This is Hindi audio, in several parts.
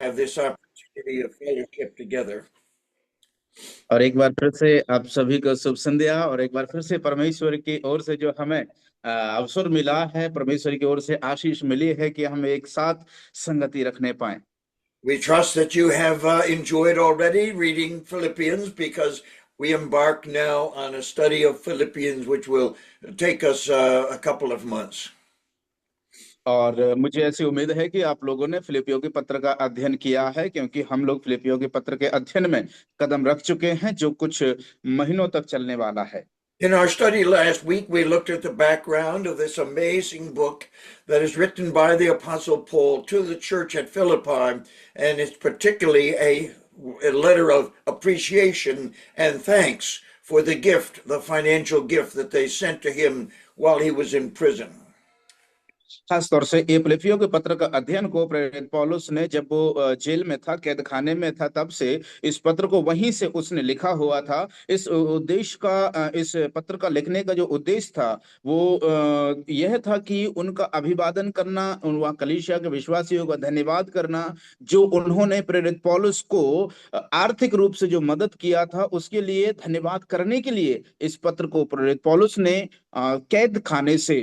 have this opportunity of fellowship together. और एक बार फिर से आप सभी को शुभ संध्या। और एक बार फिर से परमेश्वर की ओर से जो हमें अवसर मिला है, परमेश्वर की ओर से आशीष मिली है कि हम एक साथ संगति रखने पाए। We trust that you have enjoyed already reading Philippians, because we embark now on a study of Philippians, which will take us a couple of months. और मुझे ऐसी उम्मीद है कि आप लोगों ने फिलिपियों के पत्र का अध्ययन किया है, क्योंकि हम लोग फिलिपियों के पत्र के अध्ययन में कदम रख चुके हैं, जो कुछ महीनों तक चलने वाला है। In our study last week, we looked at the background of this amazing book that is written by the Apostle Paul to the church at Philippi, and it's particularly a letter of appreciation and thanks for the gift, the financial gift that they sent to him while he was in prison. खास तौर से ये फिलिपियों के पत्र का अध्ययन को प्रेरित पौलुस ने जब वो जेल में था, कैद खाने में था, तब से इस पत्र को वहीं से उसने लिखा हुआ था। इस उद्देश्य का, इस पत्र का लिखने का जो उद्देश्य था वो यह था कि उनका अभिवादन करना, वहाँ कलीसिया के विश्वासियों का धन्यवाद करना, जो उन्होंने प्रेरित पौलुस को आर्थिक रूप से जो मदद किया था, उसके लिए धन्यवाद करने के लिए इस पत्र को प्रेरित पौलुस ने कैद खाने से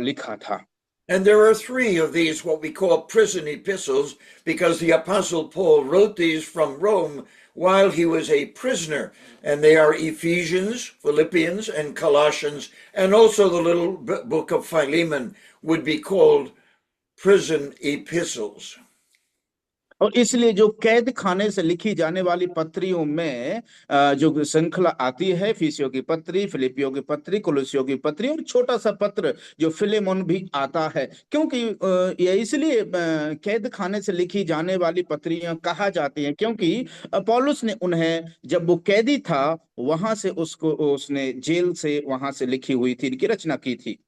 लिखा था। And there are three of these, what we call prison epistles, because the Apostle Paul wrote these from Rome while he was a prisoner. And they are Ephesians, Philippians, and Colossians, and also the little book of Philemon would be called prison epistles. और इसलिए जो कैद खाने से लिखी जाने वाली पत्रियों में जो श्रृंखला आती है, फीसियों की पत्री, फिलिपियों की पत्री, कुलुसियों की पत्री, और छोटा सा पत्र जो फिलेमोन भी आता है, क्योंकि ये इसलिए कैद खाने से लिखी जाने वाली पत्रियां कहा जाती हैं, क्योंकि पौलुस ने उन्हें, जब वो कैदी था, वहां से उसने जेल से वहां से लिखी हुई थी, इनकी रचना की थी।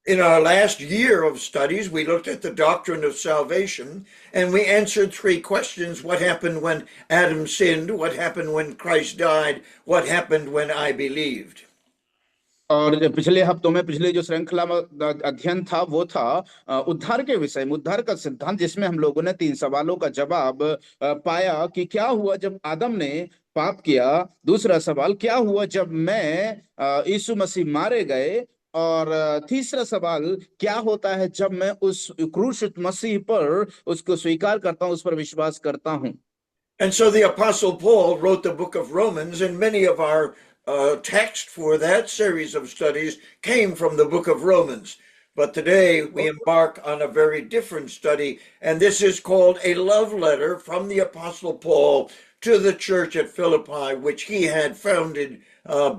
In our last year of studies, we looked at the doctrine of salvation, and we answered three questions. What happened when Adam sinned? What happened when Christ died? What happened when I believed? और पिछले हफ्तों में पिछले जो श्रृंखला अध्ययन था वो था उद्धार के विषय में, उद्धार का सिद्धांत, जिसमें हम लोगों ने 3 सवालों का जवाब पाया कि क्या हुआ जब आदम ने पाप किया, दूसरा सवाल क्या हुआ जब मैं यीशु मसीह मारे गए, और तीसरा सवाल क्या होता है जब मैं उस क्रूसित मसीह पर उसको स्वीकार करता हूं, उस पर विश्वास करता हूं। And so the Apostle Paul wrote the book of Romans, and many of our text for that series of studies came from the book of Romans. But today we embark on a very different study, and this is called a love letter from the Apostle Paul to the church at Philippi, which he had founded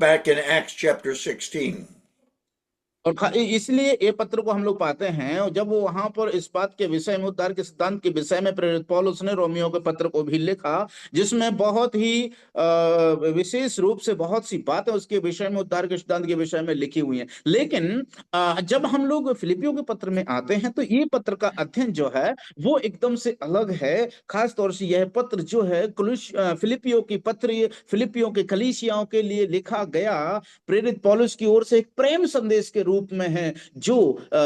back in Acts chapter 16. और इसलिए ये पत्र को हम लोग पाते हैं, और जब वो वहां पर इस बात के विषय में, उद्धार के सिद्धांत के विषय में, प्रेरित पौलुस ने रोमियो के पत्र को भी लिखा, जिसमें बहुत ही विशेष रूप से बहुत सी बातें उसके विषय में, उद्धार के सिद्धांत के विषय में लिखी हुई हैं। लेकिन जब हम लोग फिलिपियों के पत्र में आते हैं, तो ये पत्र का अध्ययन जो है वो एकदम से अलग है। खास तौर से यह पत्र जो है फिलिपियों की पत्र, फिलिपियों के कलीसियाओं के लिए लिखा गया प्रेरित पौलुस की ओर से एक प्रेम संदेश के रूप में है, जो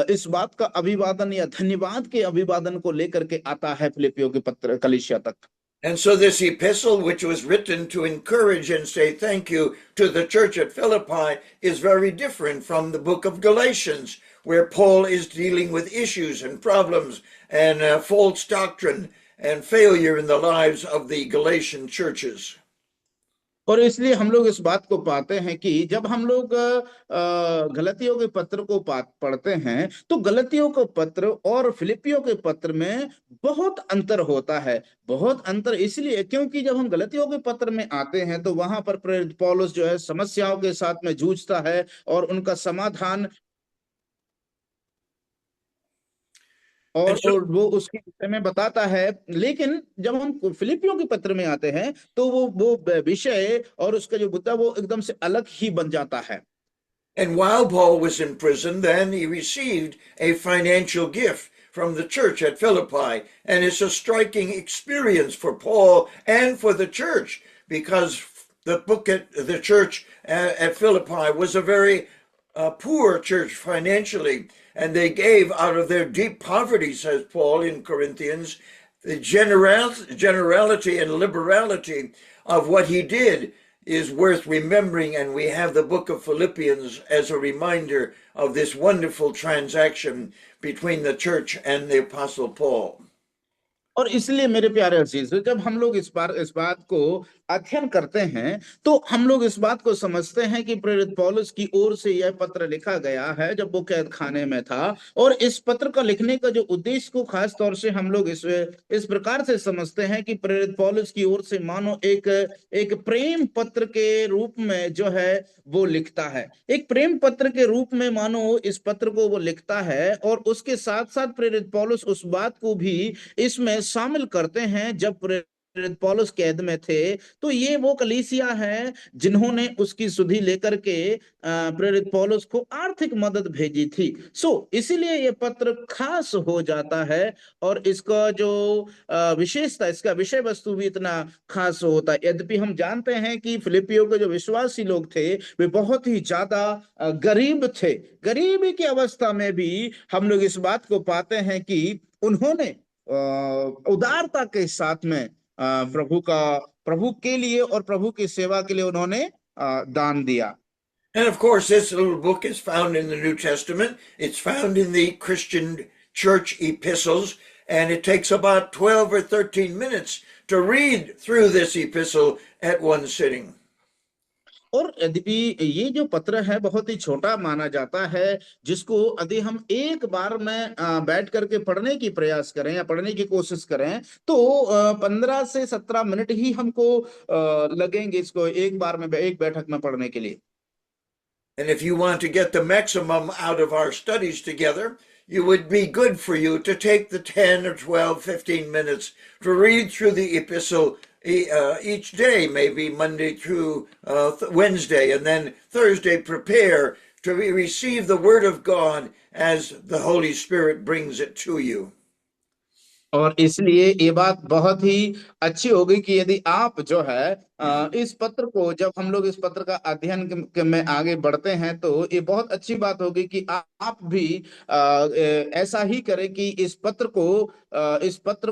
इस बात का अभिवादन या धन्यवाद के अभिवादन को लेकर के आता है फिलिपियों के पत्र कलीसिया तक। And so this epistle, which was written to encourage and say thank you to the church at Philippi, is very different from the book of Galatians, where Paul is dealing with issues and problems and false doctrine and failure in the lives of the Galatian churches. और इसलिए हम लोग इस बात को पाते हैं कि जब हम लोग गलतियों के पत्र को पढ़ते हैं, तो गलतियों के पत्र और फिलिपियों के पत्र में बहुत अंतर होता है। बहुत अंतर इसलिए क्योंकि जब हम गलतियों के पत्र में आते हैं, तो वहां पर प्रेरित पौलुस जो है समस्याओं के साथ में जूझता है और उनका समाधान और वो उसके विषय में बताता है। लेकिन जब हम फिलिपियों के पत्र में आते हैं, तो वो विषय और उसका जो मुद्दा वो एकदम से अलग ही बन जाता है। And while Paul was in prison, then he received a financial gift from the church at Philippi, and it's a striking experience for Paul and for the church, because the church at Philippi was a very poor church financially, and they gave out of their deep poverty, says Paul in Corinthians, The generality and liberality of what he did is worth remembering, and we have the book of Philippians as a reminder of this wonderful transaction between the church and the Apostle Paul. और इसलिए मेरे प्यारे अजीज, जब हम लोग इस बात को अध्ययन करते हैं तो हम लोग इस बात को समझते हैं कि प्रेरित पौलुस की ओर से यह पत्र लिखा गया है जब वो कैद खाने में था। और इस पत्र का लिखने का जो उद्देश्य को खास तौर से हम लोग इस प्रकार से समझते हैं कि प्रेरित पौलुस की ओर से मानो एक प्रेम पत्र के रूप में जो है वो लिखता है, एक प्रेम पत्र के रूप में मानो इस पत्र को वो लिखता है। और उसके साथ साथ प्रेरित पौलुस उस बात को भी इसमें शामिल करते हैं, जब प्रेरित पौलुस कैद में थे तो ये वो कलीसिया है जिन्होंने उसकी सुधि लेकर के प्रेरित पौलुस को आर्थिक मदद भेजी थी। इसीलिए ये पत्र खास हो जाता है और इसका जो विशेषता, इसका विषय वस्तु भी इतना खास होता है। यद्यपि हम जानते हैं कि फिलिपियों के जो विश्वासी लोग थे वे बहुत ही ज्यादा गरीब थे। गरीबी की अवस्था में भी हम लोग इस बात को पाते हैं कि उन्होंने उदारता के साथ में प्रभु के लिए और प्रभु की सेवा के लिए उन्होंने दान दिया। And of course, this little book is found in the New Testament. It's found in the Christian church epistles, and it takes about 12 or 13 minutes to read through this epistle at one sitting. और यद्यपि ये जो पत्र है बहुत ही छोटा माना जाता है, जिसको यदि हम एक बार में बैठ करके पढ़ने की प्रयास करें या पढ़ने की कोशिश करें तो 15 से 17 मिनट ही हमको लगेंगे इसको एक बार में, एक बैठक में पढ़ने के लिए। And if you want to get the maximum out of our studies together, it would be good for you to take the 10 or 12, 15 minutes to read through the epistle each day, maybe Monday through Wednesday, and then Thursday prepare to receive the Word of God as the Holy Spirit brings it to you. और इसलिए ये बात बहुत ही अच्छी होगी कि यदि आप जो है इस पत्र को, जब हम लोग इस पत्र का अध्ययन में आगे बढ़ते हैं तो ये बहुत अच्छी बात होगी कि आप भी ऐसा ही करें कि इस पत्र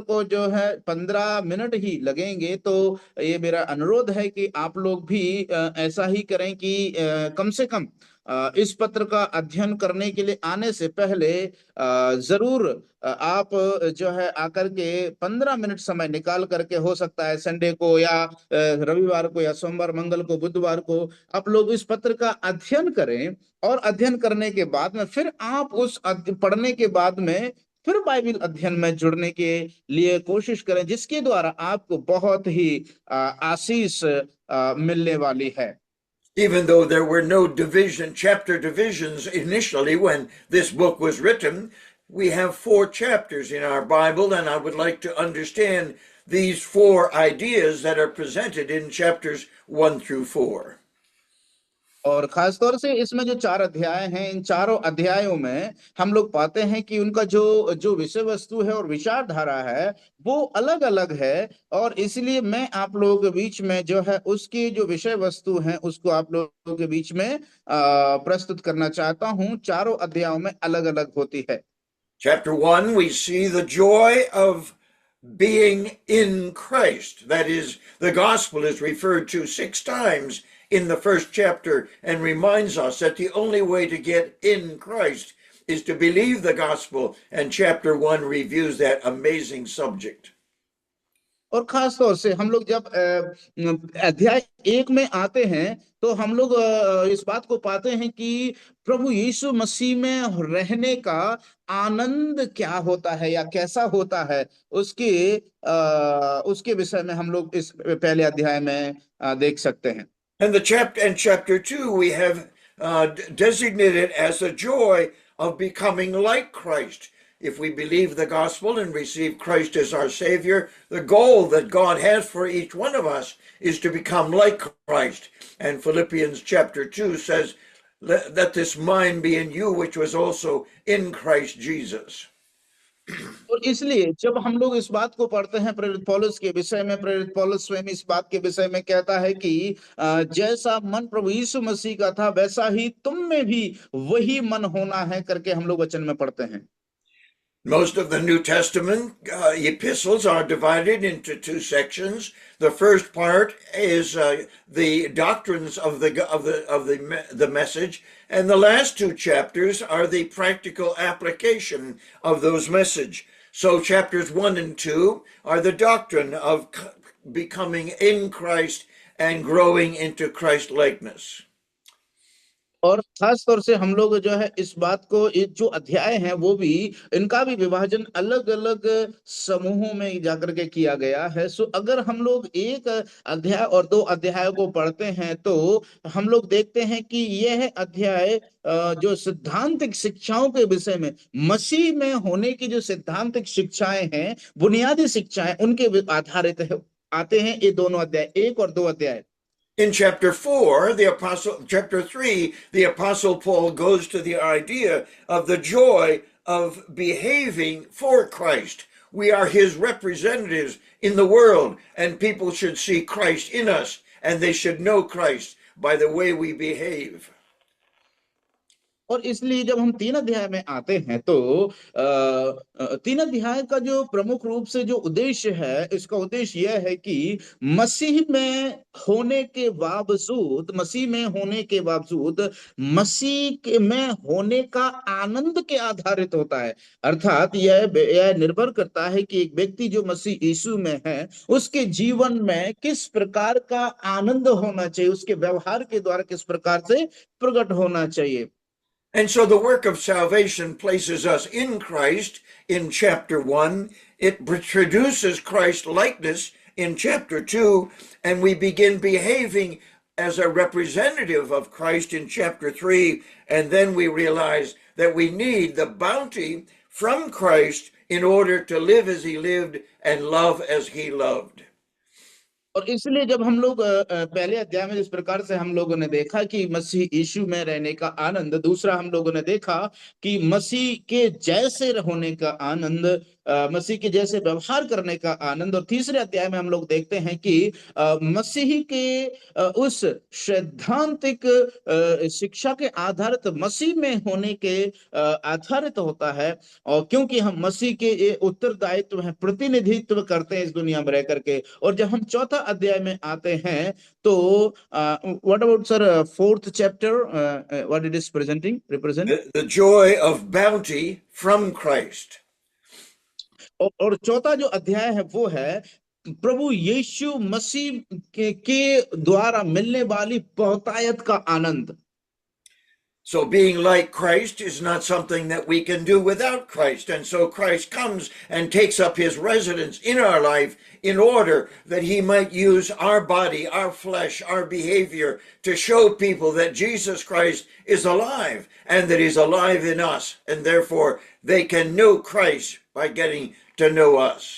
को जो है 15 मिनट ही लगेंगे। तो ये मेरा अनुरोध है कि आप लोग भी ऐसा ही करें कि कम से कम इस पत्र का अध्ययन करने के लिए आने से पहले जरूर आप जो है आकर के 15 मिनट समय निकाल करके, हो सकता है संडे को या रविवार को या सोमवार, मंगल को, बुधवार को आप लोग इस पत्र का अध्ययन करें। और अध्ययन करने के बाद में फिर आप उस पढ़ने के बाद में फिर बाइबल अध्ययन में जुड़ने के लिए कोशिश करें, जिसके द्वारा आपको बहुत ही आशीष मिलने वाली है। Even though there were no chapter divisions initially when this book was written, we have 4 chapters in our Bible, and I would like to understand these 4 ideas that are presented in chapters 1 through 4. और खास तौर से इसमें जो 4 अध्याय हैं, इन चारों अध्यायों में हम लोग पाते हैं कि उनका जो विषय वस्तु है और विचारधारा है वो अलग अलग है। और इसलिए मैं आप लोगों के बीच में जो है उसकी जो विषय वस्तु है उसको आप लोगों के बीच में प्रस्तुत करना चाहता हूं। चारों अध्यायों में अलग अलग होती है। Chapter 1, we see the joy of being in Christ. That is, the gospel is referred to 6 times in the first chapter and reminds us that the only way to get in Christ is to believe the gospel, and chapter 1 reviews that amazing subject. और खास तौर से हम लोग जब अध्याय 1 में आते हैं तो हम लोग इस बात को पाते हैं कि प्रभु यीशु मसीह में रहने का आनंद क्या होता है या कैसा होता है, उसके विषय में हम लोग इस पहले अध्याय में देख सकते हैं। And chapter 2 we have designated as the joy of becoming like Christ. If we believe the gospel and receive Christ as our Savior, the goal that God has for each one of us is to become like Christ. And Philippians chapter 2 says, let this mind be in you, which was also in Christ Jesus. और इसलिए जब हम लोग इस बात को पढ़ते हैं प्रेरित पौलुस के विषय में, प्रेरित पौलुस स्वयं इस बात के विषय में कहता है कि जैसा मन प्रभु यीशु मसीह का था वैसा ही तुम में भी वही मन होना है करके हम लोग वचन में पढ़ते हैं। Most of the New Testament epistles are divided into two sections. The first part is the doctrines of the message, and the last two chapters are the practical application of those message. So chapters 1 and 2 are the doctrine of becoming in Christ and growing into Christ likeness. और खास तौर से हम लोग जो है इस बात को, ये जो अध्याय हैं वो भी, इनका भी विभाजन अलग अलग समूहों में जाकर के किया गया है। सो अगर हम लोग एक अध्याय और दो अध्याय को पढ़ते हैं तो हम लोग देखते हैं कि यह अध्याय जो सिद्धांतिक शिक्षाओं के विषय में, मसीह में होने की जो सिद्धांतिक शिक्षाएं हैं, बुनियादी शिक्षाएं, उनके आधारित आते हैं ये दोनों अध्याय, एक और दो अध्याय। In chapter 3, the apostle Paul goes to the idea of the joy of behaving for Christ. We are his representatives in the world, and people should see Christ in us, and they should know Christ by the way we behave. और इसलिए जब हम तीन अध्याय में आते हैं तो तीन अध्याय का जो प्रमुख रूप से जो उद्देश्य है, इसका उद्देश्य यह है कि मसीह में होने के बावजूद, मसीह में होने का आनंद के आधारित होता है। अर्थात यह निर्भर करता है कि एक व्यक्ति जो मसीह यीशु में है, उसके जीवन में किस प्रकार का आनंद होना चाहिए, उसके व्यवहार के द्वारा किस प्रकार से प्रकट होना चाहिए। And so the work of salvation places us in Christ in chapter 1. It produces Christ likeness in chapter 2, and we begin behaving as a representative of Christ in chapter 3, and then we realize that we need the bounty from Christ in order to live as he lived and love as he loved. और इसलिए जब हम लोग पहले अध्याय में जिस प्रकार से हम लोगों ने देखा कि मसीह यीशु में रहने का आनंद, दूसरा हम लोगों ने देखा कि मसीह के जैसे होने का आनंद, मसीह के जैसे व्यवहार करने का आनंद, और तीसरे अध्याय में हम लोग देखते हैं कि मसीह के उस सैद्धांतिक शिक्षा के आधारित मसीह में होने के आधारित होता है। और क्योंकि हम मसीह के उत्तरदायित्व है, प्रतिनिधित्व करते हैं इस दुनिया में रह करके। और जब हम चौथा अध्याय में आते हैं तो what about sir fourth chapter, what it is represent the joy of bounty from Christ. और चौथा जो अध्याय है वो है प्रभु यीशु मसीह के द्वारा मिलने वाली बहुतायत का आनंद। So being like Christ is not something that we can do without Christ. And so Christ comes and takes up his residence in our life in order that he might use our body, our flesh, our behavior to show people that Jesus Christ is alive and that he's alive in us. And therefore they can know Christ by getting to know us.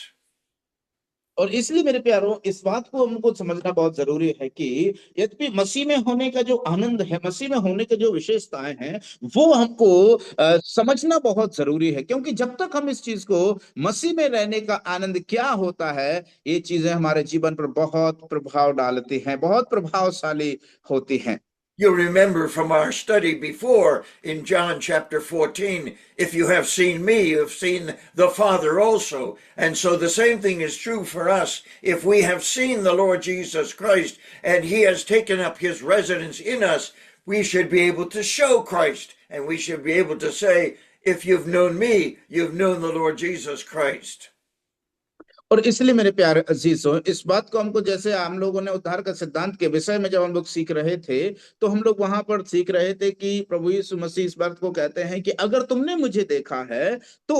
और इसलिए मेरे प्यारों, इस बात को हमको समझना बहुत जरूरी है कि यद्यपि मसीह में होने का जो आनंद है, मसीह में होने के जो विशेषताएं हैं, वो हमको समझना बहुत जरूरी है। क्योंकि जब तक हम इस चीज को, मसीह में रहने का आनंद क्या होता है, ये चीजें हमारे जीवन पर बहुत प्रभाव डालती हैं, बहुत प्रभावशाली होती हैं। You remember from our study before in John chapter 14, if you have seen me, you have seen the Father also. And so the same thing is true for us. If we have seen the Lord Jesus Christ and he has taken up his residence in us, we should be able to show Christ. And we should be able to say, if you've known me, you've known the Lord Jesus Christ. और इसलिए मेरे प्यारे अजीजों, इस बात को हमको, जैसे हम लोगों ने उद्धार का सिद्धांत के विषय में जब हम लोग सीख रहे थे, तो हम लोग वहां पर सीख रहे थे कि प्रभु यीशु मसीह इस बात को कहते हैं कि अगर तुमने मुझे देखा है तो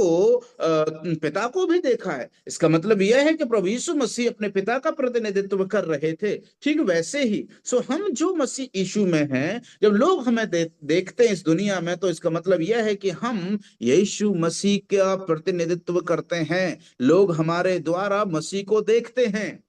पिता को भी देखा है। इसका मतलब यह है कि प्रभु यीशु मसीह अपने पिता का प्रतिनिधित्व कर रहे थे। ठीक वैसे ही हम जो मसीह यीशु में हैं, जब लोग हमें देखते हैं इस दुनिया में, तो इसका मतलब यह है कि हम यीशु मसीह का प्रतिनिधित्व करते हैं। लोग हमारे द्वारा मसीह को देखते हैं।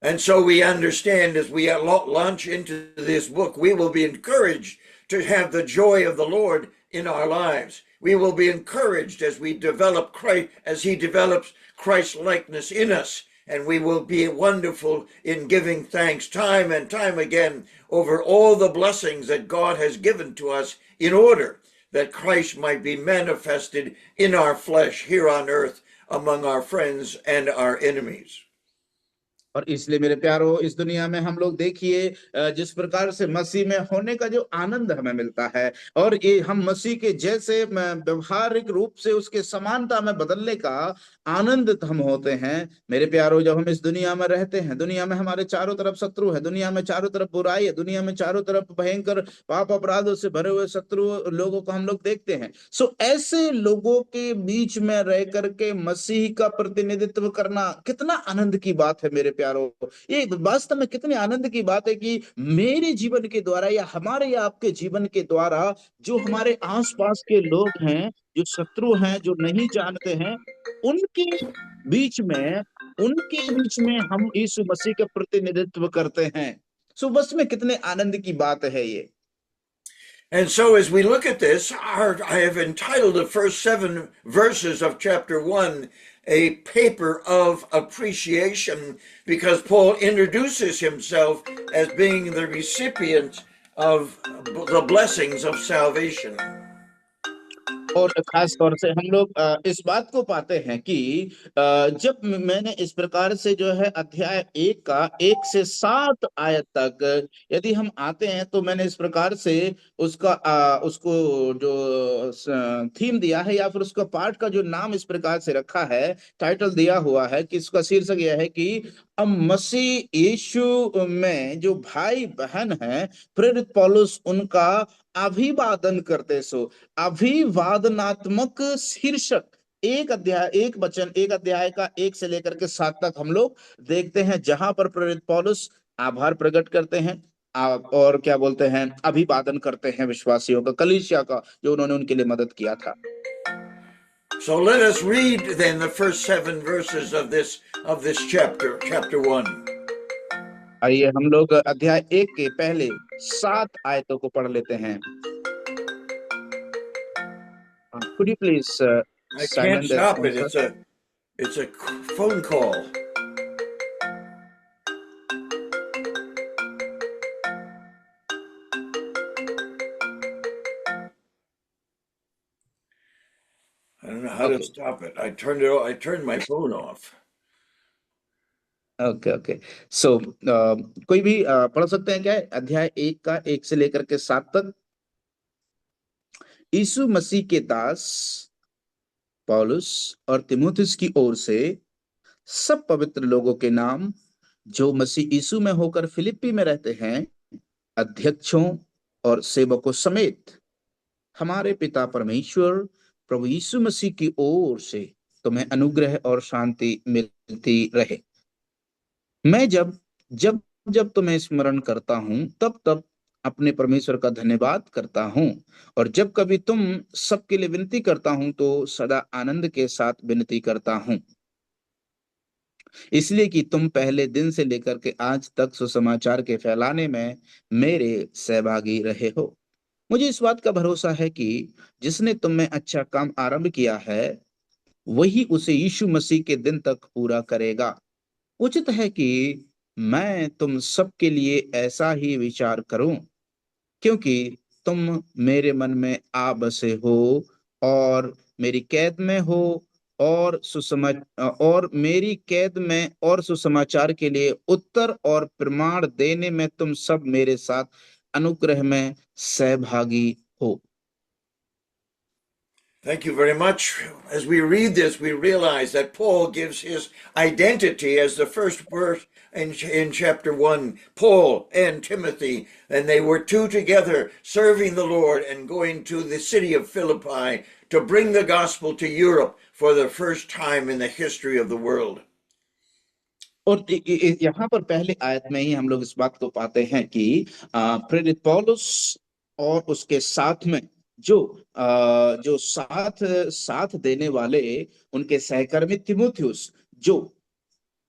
And so we understand as we launch into this book, we will be encouraged to have the joy of the Lord in our lives. We will be encouraged as we develop Christ, as he develops Christ likeness in us. And we will be wonderful in giving thanks time and time again over all the blessings that God has given to us in order that Christ might be manifested in our flesh here on earth among our friends and our enemies. और इसलिए मेरे प्यारो, इस दुनिया में हम लोग देखिए जिस प्रकार से मसीह में होने का जो आनंद हमें मिलता है, और ये हम मसीह के जैसे व्यवहारिक रूप से उसके समानता में बदलने का आनंदित हम होते हैं। मेरे प्यारो, जब हम इस दुनिया में रहते हैं, दुनिया में हमारे चारों तरफ शत्रु है, दुनिया में चारों तरफ बुराई है, दुनिया में चारों तरफ भयंकर पाप अपराधों से भरे हुए शत्रु लोगों को हम लोग देखते हैं। सो ऐसे लोगों के बीच में रह करके मसीह का प्रतिनिधित्व करना कितना आनंद की बात है मेरे प्यारो। ये वास्तव में कितने आनंद की बात है कि मेरे जीवन के द्वारा या हमारे या आपके जीवन के द्वारा जो हमारे आसपास के लोग हैं, जो शत्रु हैं, जो नहीं जानते हैं, उनके उनके बीच में हम यीशु मसीह का प्रतिनिधित्व करते हैं। सो बस में कितने आनंद की बात है ये। And so as we look at this, I have entitled the first 7 verses of chapter 1 a paper of appreciation, because Paul introduces himself as being the recipient of the blessings of salvation. और खास तौर से हम लोग इस बात को पाते हैं कि जब मैंने इस प्रकार से जो है अध्याय 1 का 1 से 7 आयत तक यदि हम आते हैं, तो मैंने इस प्रकार से उसको जो थीम दिया है या फिर उसका पाठ का जो नाम इस प्रकार से रखा है, टाइटल दिया हुआ है कि इसका शीर्षक यह है कि अब मसीह यीशु में जो भाई बहन हैं, प्रेरित पौलुस उनका अभिवादन करते सो। अभिवादनात्मक शीर्षक एक अध्याय का 1 से लेकर के 7 तक हम लोग देखते हैं, जहां पर प्रेरित पौलुस आभार प्रकट करते हैं और क्या बोलते हैं, अभिवादन करते हैं विश्वासियों का, कलीसिया का, जो उन्होंने उनके लिए मदद किया था। So let us read then the first 7 verses of this chapter 1. आइए हम लोग अध्याय 1 के पहले 7 आयतों को पढ़ लेते हैं। Could you please I can't silence that stop phone, it. sir? It's a phone call. I don't know how to Okay. stop it. I turned my phone off. Okay okay. So कोई भी पढ़ सकते हैं क्या अध्याय 1 का 1 से लेकर के 7 तक। यीशु मसीह के दास पौलुस और तीमुथियुस की ओर से सब पवित्र लोगों के नाम जो मसीह यीशु में होकर फिलिप्पी में रहते हैं, अध्यक्षों और सेवकों समेत, हमारे पिता परमेश्वर प्रभु यीशु मसीह की ओर से तुम्हें अनुग्रह और शांति मिलती रहे। मैं जब जब जब तुम्हें स्मरण करता हूं, तब तब अपने परमेश्वर का धन्यवाद करता हूं, और जब कभी तुम सबके लिए विनती करता हूं, तो सदा आनंद के साथ विनती करता हूं, इसलिए कि तुम पहले दिन से लेकर के आज तक सुसमाचार के फैलाने में मेरे सहभागी रहे हो। मुझे इस बात का भरोसा है कि जिसने तुम में अच्छा काम आरंभ किया है, वही उसे यीशु मसीह के दिन तक पूरा करेगा। उचित है कि मैं तुम सबके लिए ऐसा ही विचार करूं, क्योंकि तुम मेरे मन में आ बसे हो और मेरी कैद में हो, और मेरी कैद में और सुसमाचार के लिए उत्तर और प्रमाण देने में तुम सब मेरे साथ अनुग्रह में सहभागी हो। Thank you very much. As we read this, we realize that Paul gives his identity as the first verse in chapter 1. Paul and Timothy, and they were two together serving the Lord and going to the city of Philippi to bring the gospel to Europe for the first time in the history of the world. और यहाँ पर पहले आयत में ही हम लोग इस बात को पाते हैं कि प्रेरित पौलुस और उसके साथ में जो साथ देने वाले उनके सहकर्मी तीमुथियुस, जो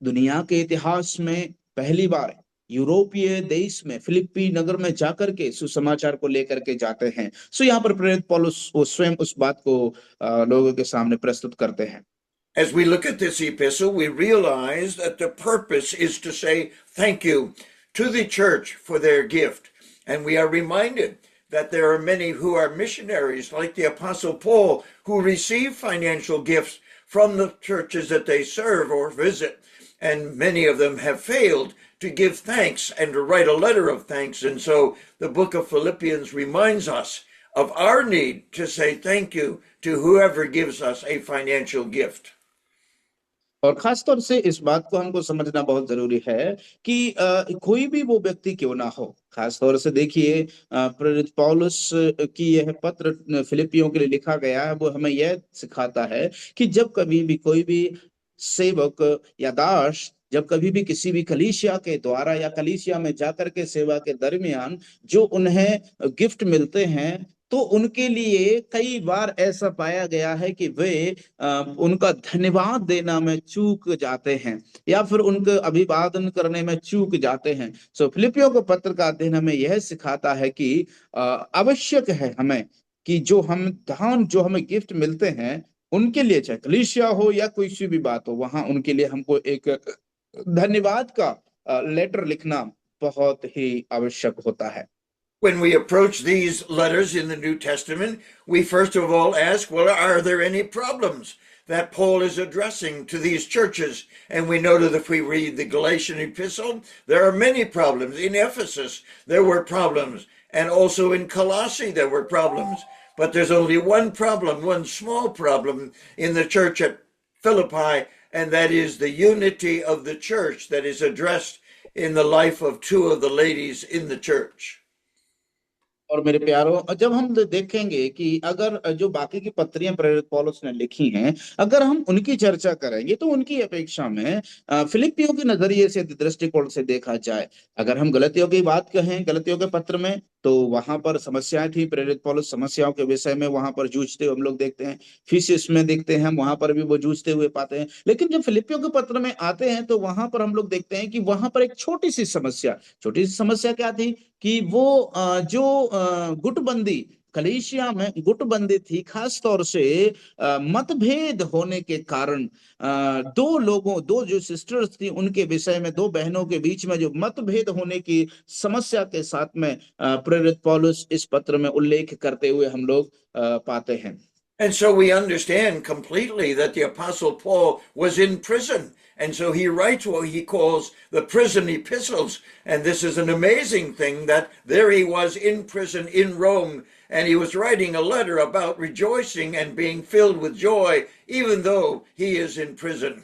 दुनिया के इतिहास में पहली बार यूरोपीय देश में फिलिप्पी नगर में जाकर के सुसमाचार को लेकर के जाते हैं। सो यहाँ पर प्रेरित पौलुस वो स्वयं उस बात को लोगों के सामने प्रस्तुत करते हैं। As we look at this epistle, we realize that the purpose is to say thank you to the church for their gift. And we are reminded that there are many who are missionaries, like the Apostle Paul, who receive financial gifts from the churches that they serve or visit. And many of them have failed to give thanks and to write a letter of thanks. And so the book of Philippians reminds us of our need to say thank you to whoever gives us a financial gift. और खास तौर से इस बात को हमको समझना बहुत जरूरी है कि कोई भी वो व्यक्ति क्यों ना हो। खास तौर से देखिए, प्रेरित पौलुस की यह पत्र फिलिपियों के लिए लिखा गया है, वो हमें यह सिखाता है कि जब कभी भी कोई भी सेवक या दास जब कभी भी किसी भी कलीसिया के द्वारा या कलीसिया में जाकर के सेवा के दरमियान जो उन्हें गिफ्ट मिलते हैं, तो उनके लिए कई बार ऐसा पाया गया है कि वे उनका धन्यवाद देना में चूक जाते हैं या फिर उनके अभिवादन करने में चूक जाते हैं। सो फिलिपियों के पत्र का अध्ययन हमें यह सिखाता है कि आवश्यक है हमें कि जो हमें गिफ्ट मिलते हैं, उनके लिए चाहे कलीसिया हो या कोई सी भी बात हो, वहां उनके लिए हमको एक धन्यवाद का लेटर लिखना बहुत ही आवश्यक होता है। When we approach these letters in the New Testament, we first of all ask, well, are there any problems that Paul is addressing to these churches? And we know that if we read the Galatian epistle, there are many problems. In Ephesus, there were problems. And also in Colossae, there were problems. But there's only one problem, one small problem in the church at Philippi, and that is the unity of the church that is addressed in the life of two of the ladies in the church. और मेरे प्यारों, जब हम देखेंगे कि अगर जो बाकी की पत्रियां प्रेरित पौलुस ने लिखी हैं, अगर हम उनकी चर्चा करेंगे तो उनकी अपेक्षा में फिलिपियों के नजरिए से दृष्टिकोण से देखा जाए। अगर हम गलतियों की बात कहें, गलतियों के पत्र में, तो वहां पर समस्याएं थी। प्रेरित पौलुस समस्याओं के विषय में वहां पर जूझते हुए हम लोग देखते हैं। फीसिस में देखते हैं, वहां पर भी वो जूझते हुए पाते हैं। लेकिन जब फिलिपियों के पत्र में आते हैं तो वहां पर हम लोग देखते हैं कि वहां पर एक छोटी सी समस्या क्या थी कि वो जो गुटबंदी कलीसिया में गुटबंदी थी, खास तौर से मतभेद होने के कारण दो जो सिस्टर्स थी उनके विषय में, दो बहनों के बीच में जो मतभेद होने की समस्या के साथ में प्रेरित पौलुस इस पत्र में उल्लेख करते हुए हम लोग पाते हैं। And so we understand completely that the Apostle Paul was in prison. And so he writes what he calls the prison epistles. And this is an amazing thing that there he was in prison in Rome, and he was writing a letter about rejoicing and being filled with joy, even though he is in prison.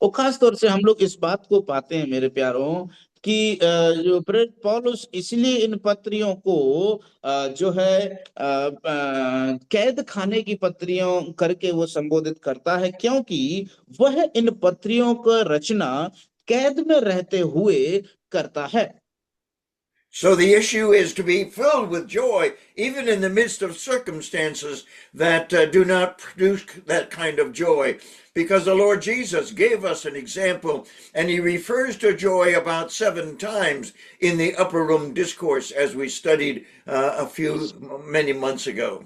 और खास तौर से हम लोग इस बात को पाते हैं मेरे प्यारों कि जो प्रेरित पौलुस इसलिए इन पत्रियों को जो है कैद खाने की पत्रियों करके वो संबोधित करता है, क्योंकि वह इन पत्रियों का रचना कैद में रहते हुए करता है। So the issue is to be filled with joy, even in the midst of circumstances that do not produce that kind of joy. Because the Lord Jesus gave us an example, and he refers to joy about 7 times in the Upper Room Discourse, as we studied many months ago.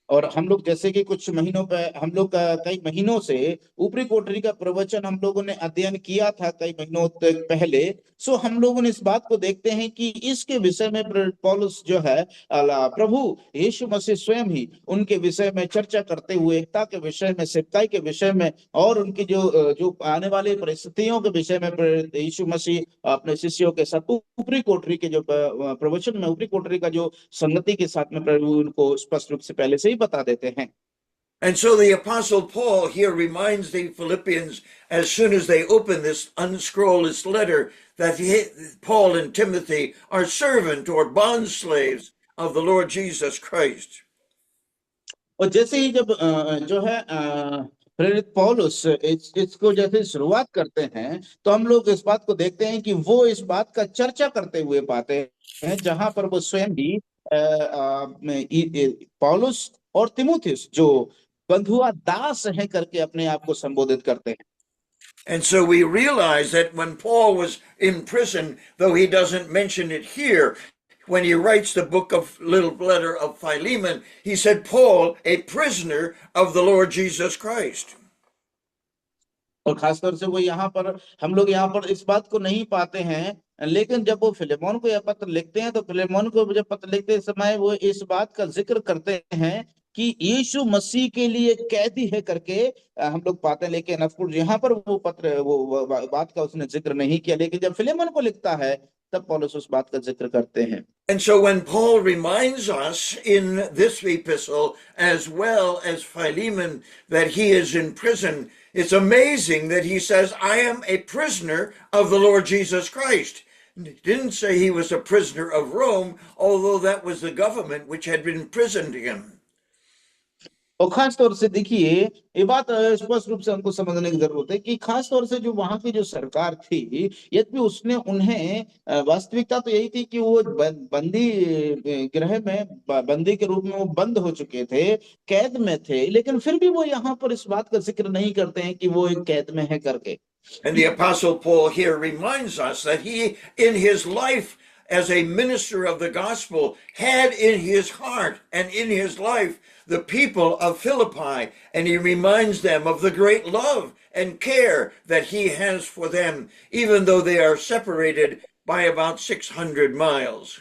और हम लोग जैसे कि कुछ महीनों पे हम लोग कई महीनों से ऊपरी कोठरी का प्रवचन हम लोगों ने अध्ययन किया था कई महीनों तक पहले। सो हम लोगों ने इस बात को देखते हैं कि इसके विषय में पौलुस जो है प्रभु यीशु मसीह स्वयं ही उनके विषय में चर्चा करते हुए, एकता के विषय में, सेवकाई के विषय में और उनकी जो आने वाली परिस्थितियों के विषय में यीशु मसीह अपने शिष्यों के साथ ऊपरी कोठरी के जो प्रवचन में, ऊपरी कोठरी का जो संगति के साथ में प्रभु उनको स्पष्ट रूप से पहले से ही बता देते हैं। And so the Apostle Paul here reminds the Philippians, as soon as they open this, unscroll this letter, that Paul and Timothy are servant or bond slaves of the Lord Jesus Christ. और जैसे ही जब जो है प्रेरित पौलुस इसको जैसे शुरुआत करते हैं, तो हम लोग इस बात को देखते हैं कि वो इस बात का चर्चा करते हुए पाते हैं, जहां पर वो स्वयं भी पौलुस और तिमुथियुस जो बंधुआ दास हैं करके अपने आप को संबोधित करते हैं। And so we realize that when Paul was in prison, though he doesn't mention it here, when he writes the little letter of Philemon, he said, Paul, a prisoner of the Lord Jesus Christ. और खासतौर से वो यहाँ पर हम लोग यहाँ पर इस बात को नहीं पाते हैं, लेकिन जब वो फिलेमोन को यह पत्र लिखते हैं तो फिलेमोन को जब पत्र लिखते समय वो इस बात का जिक्र करते हैं कि यीशु मसीह के लिए कैदी है करके हम लोग पाते हैं। लेकिन ऑफ कोर्स यहाँ पर वो पत्र वो बात का उसने जिक्र नहीं किया, लेकिन जब फिलेमोन को लिखता है तब पौलुस उस बात का जिक्र करते हैं। And so when Paul reminds us in this epistle, as well as Philemon, that he is in prison, it's amazing that he says, I am a prisoner of the Lord Jesus Christ. He didn't say he was a prisoner of Rome, although that was the government which had imprisoned him. और खास तौर से देखिए, ये बात स्पष्ट रूप से हमको समझने की जरूरत है कि खास तौर से जो वहां की जो सरकार थी, यद्यपि उसने उन्हें वास्तविकता तो यही थी कि वो बंदी गृह में बंदी के रूप में वो बंद हो चुके थे, कैद में थे, लेकिन फिर भी वो यहाँ पर इस बात का जिक्र नहीं करते हैं कि वो एक कैद में है करके। And the Apostle Paul here reminds us that he, in his life as a minister of the gospel, had in his heart and in his life the people of Philippi, and he reminds them of the great love and care that he has for them, even though they are separated by about 600 miles.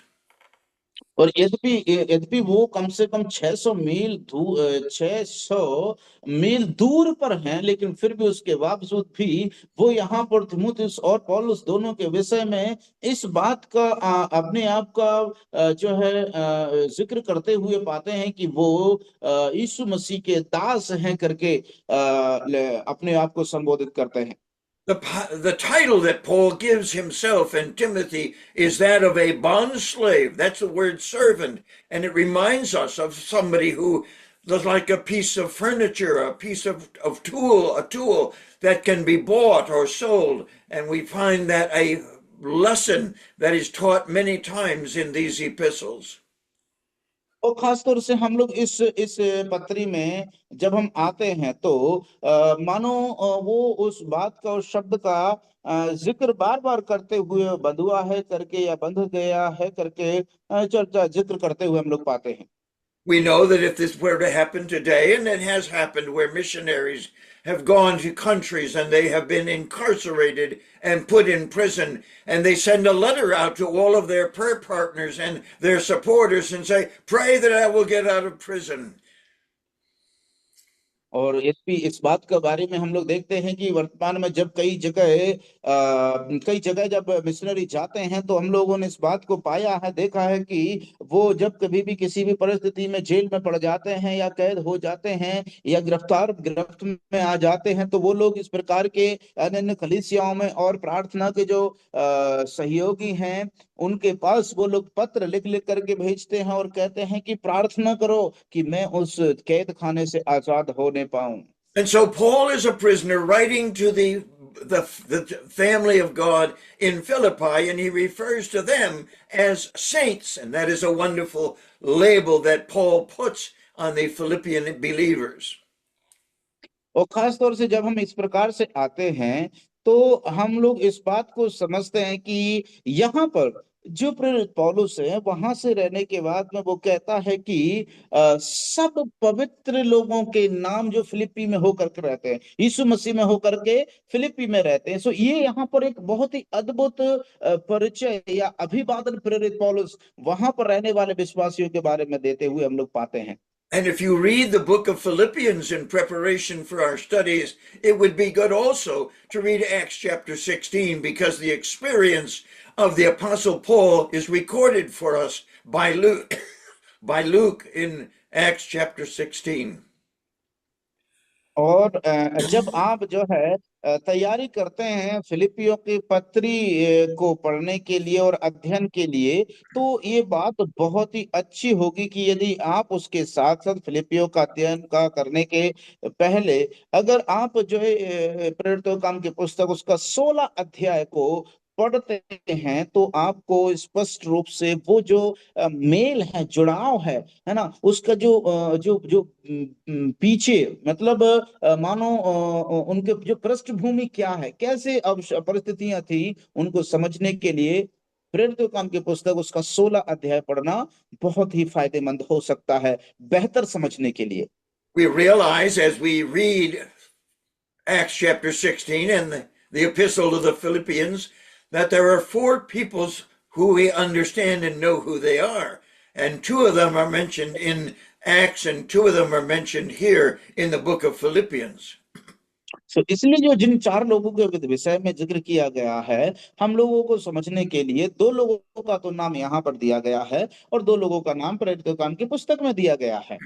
और यद्यपि यद्यपि वो कम से कम 600 मील दूर पर हैं, लेकिन फिर भी उसके बावजूद भी वो यहाँ पर तीमुथियुस और पौलुस दोनों के विषय में इस बात का अपने आप का जो है जिक्र करते हुए पाते हैं कि वो यीशु मसीह के दास हैं करके अपने आप को संबोधित करते हैं। The title that Paul gives himself and Timothy is that of a bond slave. That's the word servant. And it reminds us of somebody who is like a piece of furniture, a piece of tool, a tool that can be bought or sold. And we find that a lesson that is taught many times in these epistles. और खास तौर से हम लोग इस पत्री में जब हम आते हैं तो मानो वो उस बात का, उस शब्द का जिक्र बार बार करते हुए बंधुआ है करके या बंध गया है करके चर्चा जिक्र करते हुए हम लोग पाते हैं। We know that if this were to happen today, and it has happened where missionaries have gone to countries and they have been incarcerated and put in prison, and they send a letter out to all of their prayer partners and their supporters and say, pray that I will get out of prison. और यद्यपि इस बात के बारे में हम लोग देखते हैं कि वर्तमान में जब कई जगह जब मिशनरी जाते हैं तो हम लोगों ने इस बात को पाया है, देखा है कि वो जब कभी भी किसी भी परिस्थिति में जेल में पड़ जाते हैं या कैद हो जाते हैं या गिरफ्त में आ जाते हैं, तो वो लोग इस प्रकार के अन्य कलीसियाओं में और प्रार्थना के जो सहयोगी हैं उनके पास वो लोग पत्र लिख लिख करके भेजते हैं और कहते हैं कि प्रार्थना करो कि मैं उस कैद खाने से आजाद होने पाऊं। And so Paul is a prisoner writing to the family of God in Philippi, and he refers to them as saints, and that is a wonderful label that Paul puts on the Philippian believers. और खास तौर से जब हम इस प्रकार से आते हैं तो हम लोग इस बात को समझते हैं कि यहाँ पर जो प्रेरित पौलुस है वहां से रहने के बाद में वो कहता है कि सब पवित्र लोगों के नाम जो फिलिप्पी में होकर के रहते हैं, यीशु मसीह में होकर के फिलिप्पी में रहते हैं। सो ये यहाँ पर एक बहुत ही अद्भुत परिचय या अभिवादन प्रेरित पौलुस वहां पर रहने वाले विश्वासियों के बारे में देते हुए हम लोग पाते हैं। And if you read the book of Philippians in preparation for our studies, it would be good also to read Acts chapter 16, because the experience of the Apostle Paul is recorded for us by Luke in Acts chapter 16. और जब आप जो है तैयारी करते हैं फिलिपियों की पत्री को पढ़ने के लिए और अध्ययन के लिए, तो ये बात बहुत ही अच्छी होगी कि यदि आप उसके साथ साथ फिलिपियों का अध्ययन का करने के पहले अगर आप जो है प्रेरितों काम की पुस्तक उसका 16 अध्याय को पढ़ते हैं तो आपको स्पष्ट रूप से वो जो मेल है, जुड़ाव है ना, उसका जो पीछे मतलब मानो उनके जो पृष्ठभूमि क्या है, कैसे अब परिस्थितियां थी, उनको समझने के लिए प्रेरितों काम की पुस्तक उसका 16 अध्याय पढ़ना बहुत ही फायदेमंद हो सकता है बेहतर समझने के लिए। We realize as we read Acts chapter 16 and the epistle to the Philippians that there are four peoples who we understand and know who they are. And two of them are mentioned in Acts and two of them are mentioned here in the book of Philippians. सो इसलिए जो जिन चार लोगों के विषय में जिक्र किया गया है, हम लोगों को समझने के लिए दो लोगों का तो नाम यहाँ पर दिया गया है और दो लोगों का नाम प्रेरितों के काम की पुस्तक में दिया गया है।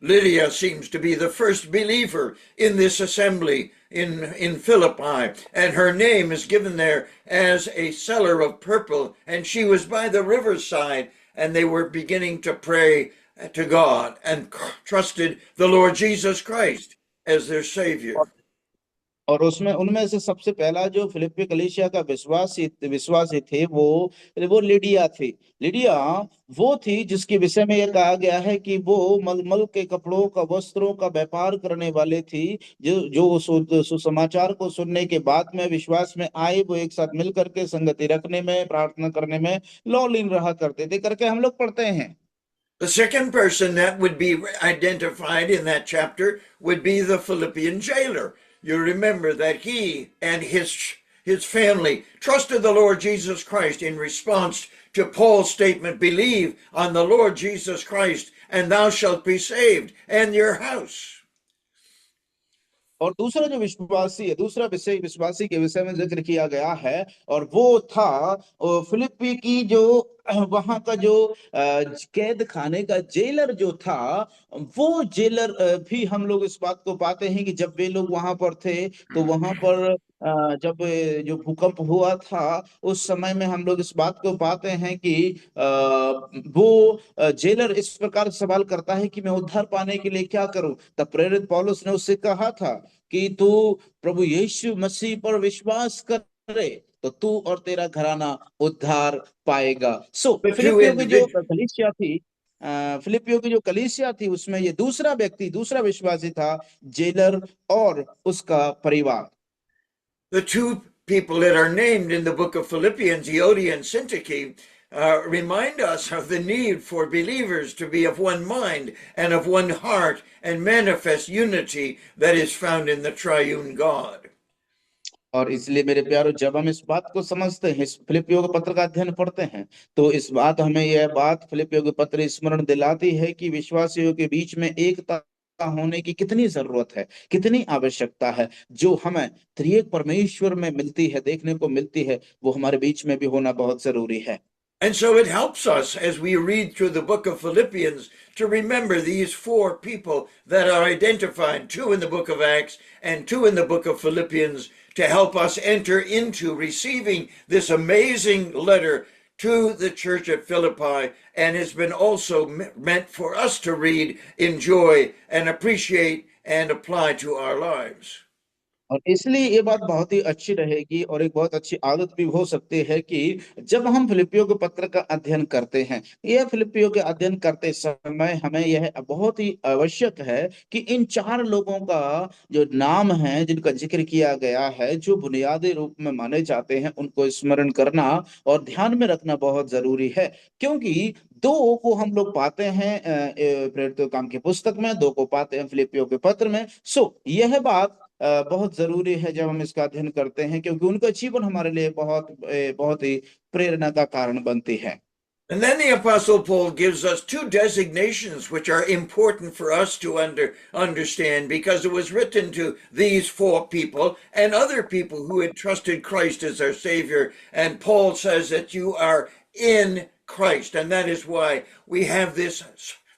Lydia seems to be the first believer in this assembly in Philippi, and her name is given there as a seller of purple, and she was by the riverside, and they were beginning to pray to God and trusted the Lord Jesus Christ as their Savior. और उसमें उनमें से सबसे पहला जो फिलिप्पी कलीसिया का विश्वासी थे वो लिडिया थी। लिडिया वो थी जिसके विषय में यह कहा गया है कि वो मलमल के कपड़ों का वस्त्रों का व्यापार करने वाले थी, जो सुसमाचार को सुनने के बाद में विश्वास में आए, वो एक साथ मिल करके संगति रखने में, प्रार्थना करने में लौलीन रहा करते थे करके हम लोग पढ़ते हैं। The second person that would be identified in that chapter would be the Philippian jailer. You remember that he and his family trusted the Lord Jesus Christ in response to Paul's statement, believe on the Lord Jesus Christ and thou shalt be saved and your house. और दूसरा जो विश्वासी है, दूसरा विषय विश्वासी के विषय में जिक्र किया गया है और वो था फिलिप्पी की जो वहां का जो कैद खाने का जेलर जो था, वो जेलर भी हम लोग इस बात को पाते हैं कि जब वे लोग वहां पर थे तो वहां पर जब जो भूकंप हुआ था उस समय में हम लोग इस बात को पाते हैं कि वो जेलर इस प्रकार सवाल करता है कि मैं उद्धार पाने के लिए क्या करूं। तब प्रेरित पौलुस ने उससे कहा था कि तू प्रभु यीशु मसीह पर विश्वास करे तो तू और तेरा घराना उद्धार पाएगा। फिलिप्पियों की जो कलीसिया थी, फिलिप्पियों की जो कलीसिया थी उसमें ये दूसरा व्यक्ति, दूसरा विश्वासी था, जेलर और उसका परिवार। The two people that are named in the book of Philippians, Euodia and Syntyche, remind us of the need for believers to be of one mind and of one heart and manifest unity that is found in the triune God. और इसलिए मेरे प्यारो, जब हम इस बात को समझते हैं, इस फिलिप्पियों के पत्र का अध्ययन पढ़ते हैं, तो इस बात हमें यह बात फिलिप्पियों के पत्र स्मरण दिलाती है कि विश्वासियों के बीच में एकता होने की कितनी जरूरत है, कितनी आवश्यकता है। जो हमें त्रिएक परमेश्वर में मिलती है, देखने को मिलती है, वो हमारे बीच में भी होना बहुत जरूरी है। And so it helps us as we read through the book of Philippians to remember these four people that are identified, two in the book of Acts and two in the book of Philippians, to help us enter into receiving this amazing letter to the church at Philippi, and has been also meant for us to read, enjoy, and appreciate and apply to our lives. और इसलिए ये बात बहुत ही अच्छी रहेगी और एक बहुत अच्छी आदत भी हो सकती है कि जब हम फिलिप्पियों के पत्र का अध्ययन करते हैं, यह फिलिप्पियों के अध्ययन करते समय हमें यह बहुत ही आवश्यक है कि इन चार लोगों का जो नाम है, जिनका जिक्र किया गया है, जो बुनियादी रूप में माने जाते हैं, उनको स्मरण करना और ध्यान में रखना बहुत जरूरी है। क्योंकि दो को हम लोग पाते हैं प्रेरितों काम की पुस्तक में, दो को पाते हैं फिलिप्पियों के पत्र में। यह बात बहुत जरूरी है जब हम इसका अध्ययन करते हैं, क्योंकि उनका जीवन हमारे लिए बहुत ही प्रेरणा का कारण बनती है। And then the Apostle Paul gives us two designations which are important for us to understand, because it was written to these four people and other people who had trusted Christ as their Savior. And Paul says that you are in Christ. And that is why we have this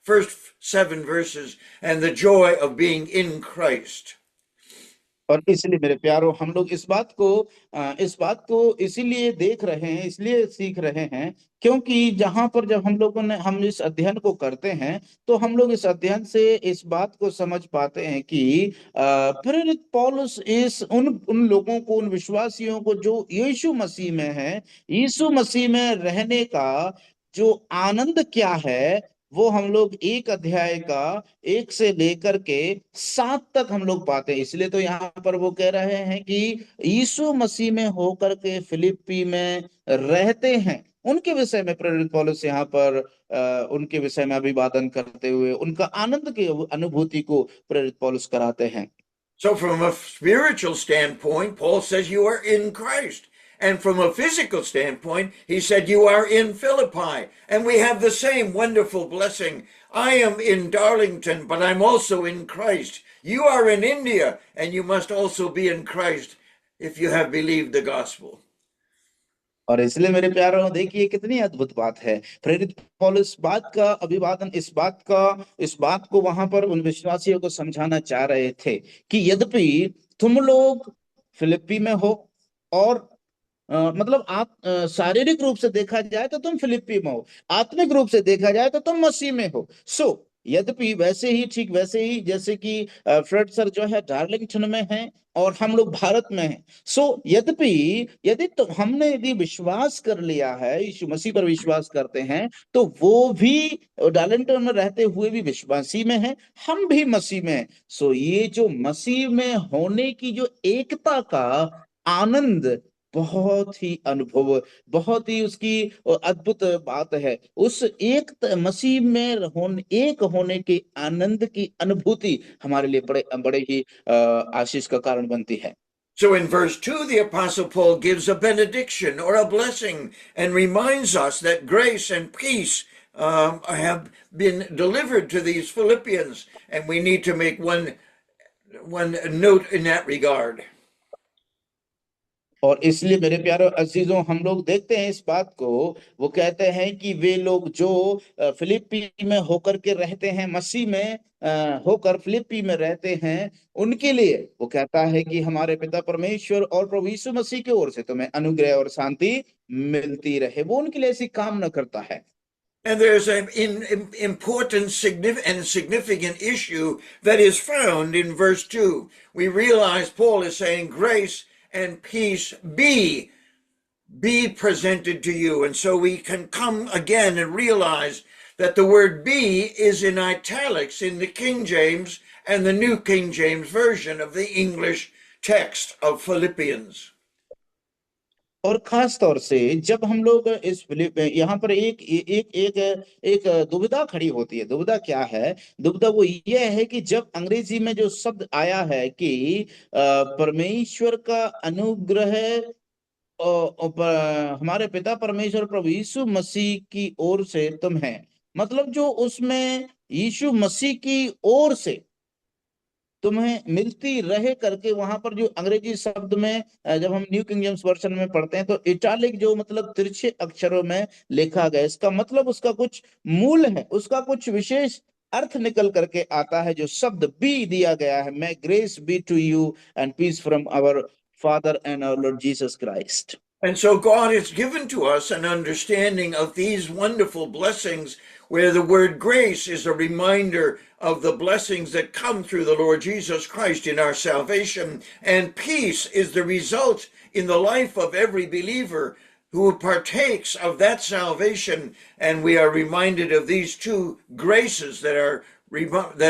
first 7 verses and the joy of being in Christ. और इसलिए मेरे प्यारो, हम लोग इस बात को इसीलिए देख रहे हैं, इसलिए सीख रहे हैं, क्योंकि जहां पर जब हम इस अध्ययन को करते हैं तो हम लोग इस अध्ययन से इस बात को समझ पाते हैं कि प्रेरित पौलुस उन लोगों को, उन विश्वासियों को जो यीशु मसीह में है, यीशु मसीह में रहने का जो आनंद क्या है, वो हम लोग एक अध्याय का 1 से लेकर के 7 तक हम लोग पाते हैं। इसलिए तो यहाँ पर वो कह रहे हैं कि यीशु मसीह में होकर के फिलिप्पी में रहते हैं, उनके विषय में प्रेरित पौलुस यहाँ पर उनके विषय में अभिवादन करते हुए उनका आनंद की अनुभूति को प्रेरित पौलुस कराते हैं। So, from a spiritual standpoint, Paul says you are in Christ. And from a physical standpoint, he said you are in Philippi. And we have the same wonderful blessing. I am in Darlington, but I'm also in Christ. You are in India, and you must also be in Christ if you have believed the gospel. और इसलिए मेरे प्यारों, देखिए कितनी अद्भुत बात है। प्रेरित पौलुस इस बात का अभिवादन, इस बात को वहां पर उन विश्वासियों को समझाना चाह रहे थे कि यद्यपि तुम लोग फिलिप्पी में हो, और मतलब आप शारीरिक रूप से देखा जाए तो तुम फिलिप्पी में हो, आत्मिक रूप से देखा जाए तो तुम मसीह में हो। यद्यपि ठीक वैसे ही जैसे कि फ्रेड सर जो है डार्लिंगटन में हैं और हम लोग भारत में हैं। यद्यपि यदि तो हमने यदि विश्वास कर लिया है, यीशु मसीह पर विश्वास करते हैं, तो वो भी डार्लिंगटन में रहते हुए भी विश्वासी में है, हम भी मसीह में हैं। ये जो मसीह में होने की जो एकता का आनंद, बहुत ही उसकी अद्भुत बात है। उस मसीह में एक होने के आनंद की अनुभूति हमारे लिए बड़े बड़े ही आशीष का कारण बनती है। So in verse 2, the Apostle Paul gives a benediction or a blessing and reminds us that grace and peace have been delivered to these Philippians, and we need to make one note in that regard. और इसलिए मेरे प्यारे अजीजों, हम लोग देखते हैं इस बात को। वो कहते हैं कि वे लोग जो फिलिप्पी में होकर के रहते हैं, मसीह में होकर फिलिप्पी में रहते हैं, उनके लिए वो कहता है कि हमारे पिता परमेश्वर और प्रभु यीशु मसीह की ओर से तुम्हें अनुग्रह और शांति मिलती रहे। वो उनके लिए ऐसी कामना करता है। And there's an important and significant issue that is found in verse 2. We realize Paul is saying grace and peace be presented to you. And so we can come again and realize that the word be is in italics in the King James and the New King James Version of the English text of Philippians. और खास तौर से जब हम लोग इस यहाँ पर एक दुविधा खड़ी होती है। दुविधा क्या है? दुविधा वो ये है कि जब अंग्रेजी में जो शब्द आया है कि परमेश्वर का अनुग्रह हमारे पिता परमेश्वर प्रभु यीशु मसीह की ओर से तुम्हें, मतलब जो उसमें यीशु मसीह की ओर से तुम्हें मिलती रहे करके, वहां पर जो अंग्रेजी शब्द में जब हम न्यू किंग जेम्स वर्जन में पढ़ते हैं तो इटालिक जो मतलब तिरछे अक्षरों में लिखा गया, इसका मतलब उसका कुछ मूल है, उसका कुछ विशेष अर्थ निकल करके आता है। जो शब्द बी दिया गया है, may grace be to you and peace from our Father and our Lord Jesus Christ. And so God has given to us an understanding of these wonderful blessings, where the word grace is a reminder of the blessings that come through the Lord Jesus Christ in our salvation, and peace is the result in the life of every believer who partakes of that salvation. And we are reminded of these two graces that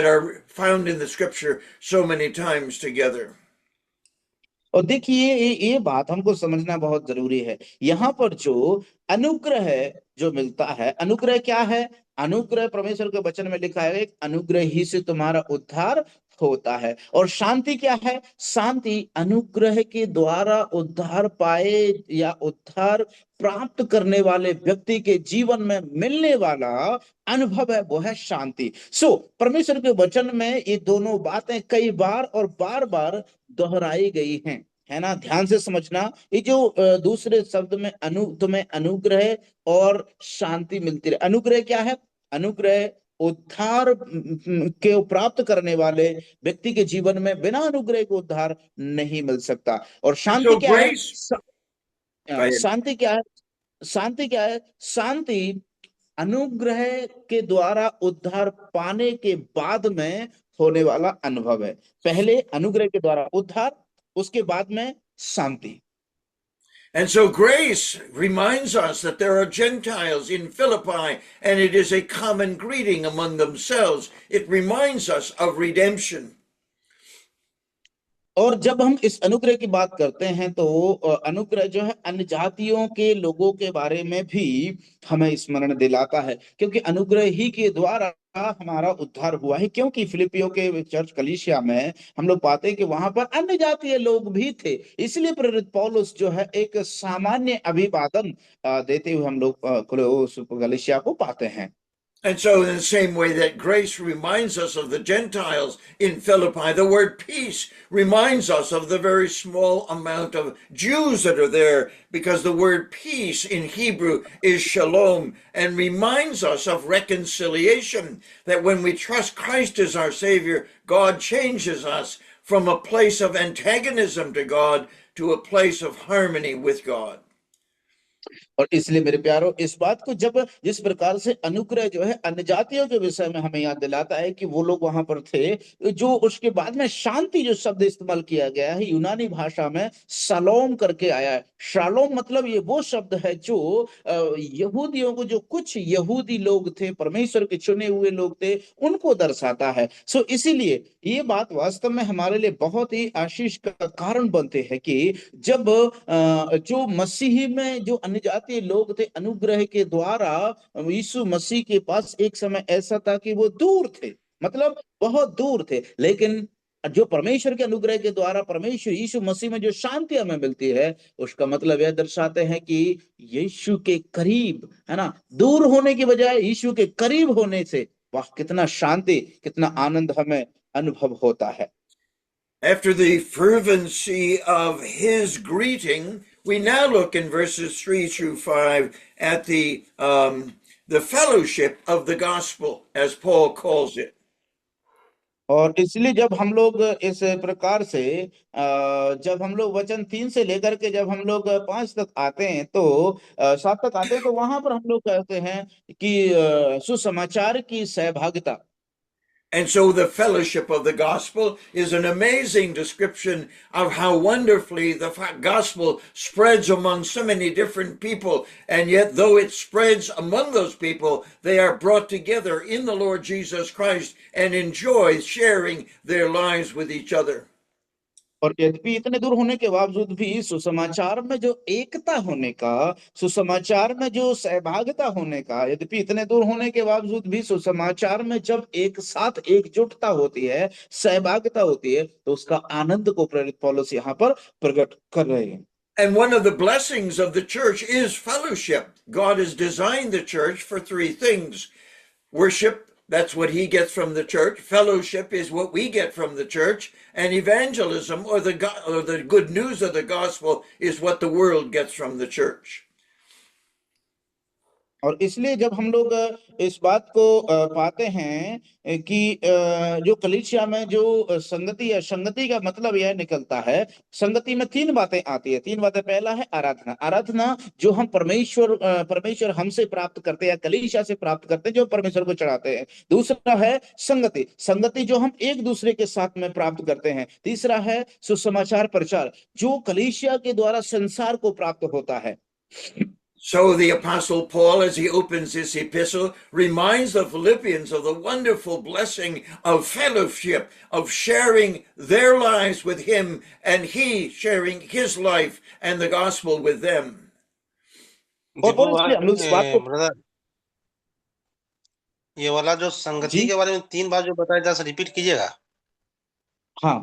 are found in the scripture so many times together. और देखिए ये बात हमको समझना बहुत जरूरी है। यहाँ पर जो अनुग्रह जो मिलता है, अनुग्रह क्या है? अनुग्रह परमेश्वर के वचन में लिखा है, अनुग्रह ही से तुम्हारा उद्धार होता है। और शांति क्या है? शांति अनुग्रह के द्वारा उद्धार पाए या उद्धार प्राप्त करने वाले व्यक्ति के जीवन में मिलने वाला अनुभव है, वो है शांति। परमेश्वर के वचन में ये दोनों बातें कई बार और बार बार दोहराई गई हैं, है ना? ध्यान से समझना। ये जो दूसरे शब्द में तुम्हें अनुग्रह और शांति मिलती रहे। अनुग्रह क्या है? अनुग्रह उद्धार के प्राप्त करने वाले व्यक्ति के जीवन में बिना अनुग्रह को उद्धार नहीं मिल सकता। और शांति क्या है? शांति क्या है? शांति क्या है? शांति अनुग्रह के द्वारा उद्धार पाने के बाद में होने वाला अनुभव है। पहले अनुग्रह के द्वारा उद्धार, उसके बाद में शांति। And so grace reminds us that there are Gentiles in Philippi, and it is a common greeting among themselves. It reminds us of redemption. और जब हम इस अनुग्रह की बात करते हैं तो अनुग्रह जो है अन्य जातियों के लोगों के बारे में भी हमें स्मरण दिलाता है, क्योंकि अनुग्रह ही के द्वारा हमारा उद्धार हुआ है, क्योंकि फिलिपियों के चर्च कलीसिया में हम लोग पाते हैं कि वहां पर अन्य जातीय लोग भी थे। इसलिए प्रेरित पौलुस जो है एक सामान्य अभिवादन देते हुए हम लोग उस कलीसिया को पाते हैं। And so, in the same way that grace reminds us of the Gentiles in Philippi, the word peace reminds us of the very small amount of Jews that are there, because the word peace in Hebrew is shalom, and reminds us of reconciliation, that when we trust Christ as our Savior, God changes us from a place of antagonism to God to a place of harmony with God. और इसलिए मेरे प्यारो, इस बात को जब जिस प्रकार से अनुग्रह जो है अन्य जातियों के विषय में हमें याद दिलाता है कि वो लोग वहां पर थे, जो उसके बाद में शांति जो शब्द इस्तेमाल किया गया है यूनानी भाषा में शालोम करके आया है। शालोम मतलब ये वो शब्द है जो यहूदियों को, जो कुछ यहूदी लोग थे, परमेश्वर के चुने हुए लोग थे, उनको दर्शाता है। सो इसीलिए ये बात वास्तव में हमारे लिए बहुत ही आशीष का कारण बनते हैं कि जब जो मसीही में जो अन्य जातीय लोग थे, अनुग्रह के द्वारा यीशु मसीह के पास एक समय ऐसा था कि वो दूर थे, मतलब बहुत दूर थे, लेकिन जो परमेश्वर के अनुग्रह के द्वारा परमेश्वर यीशु मसीह में जो शांति हमें मिलती है, उसका मतलब यह दर्शाते हैं कि यीशु के करीब, है ना, दूर होने की बजाय यीशु के करीब होने से वाह कितना शांति, कितना आनंद हमें अनुभव होता है। After the fervency of his greeting, we now look in verses 3 through 5 at the fellowship of the gospel, as Paul calls it. और इसलिए जब हम लोग इस प्रकार से जब हम लोग वचन 3 से लेकर के जब हम लोग 5 तक आते हैं, तो 7 तक आते हैं, तो वहां पर हम लोग कहते हैं कि सुसमाचार की सहभागिता। And so the fellowship of the gospel is an amazing description of how wonderfully the gospel spreads among so many different people. And yet, though it spreads among those people, they are brought together in the Lord Jesus Christ and enjoy sharing their lives with each other. और यद्यपि इतने दूर होने के बावजूद भी सुसमाचार में जो एकता होने का, सुसमाचार में जो सहभागिता होने का, यद्यपि इतने दूर होने के बावजूद भी सुसमाचार में जब एक साथ एकजुटता होती है, सहभागिता होती है, तो उसका आनंद को प्रेरित पौलुस यहाँ पर प्रकट कर रहे हैं। And one of the blessings of the church is fellowship. God has designed the church for three things: worship, that's what he gets from the church; fellowship is what we get from the church; and evangelism, or the good news of the gospel, is what the world gets from the church. और इसलिए जब हम लोग इस बात को पाते हैं कि जो कलीसिया में जो संगति या संगति का मतलब यह निकलता है, संगति में 3 बातें आती है। 3 बातें, पहला है आराधना। आराधना जो हम परमेश्वर हमसे प्राप्त करते हैं, कलीसिया से प्राप्त करते हैं, जो परमेश्वर को चढ़ाते हैं। दूसरा है संगति, संगति जो हम एक दूसरे के साथ में प्राप्त करते हैं। तीसरा है सुसमाचार प्रचार, जो कलीसिया के द्वारा संसार को प्राप्त होता है। So the Apostle Paul, as he opens this epistle, reminds the Philippians of the wonderful blessing of fellowship, of sharing their lives with him, and he sharing his life and the gospel with them. और इसलिए हम लोग इस बात को, ब्रदर, ये वाला जो संगति जी के बारे में 3 बार जो बताया जा, रिपीट कीजिएगा। हाँ,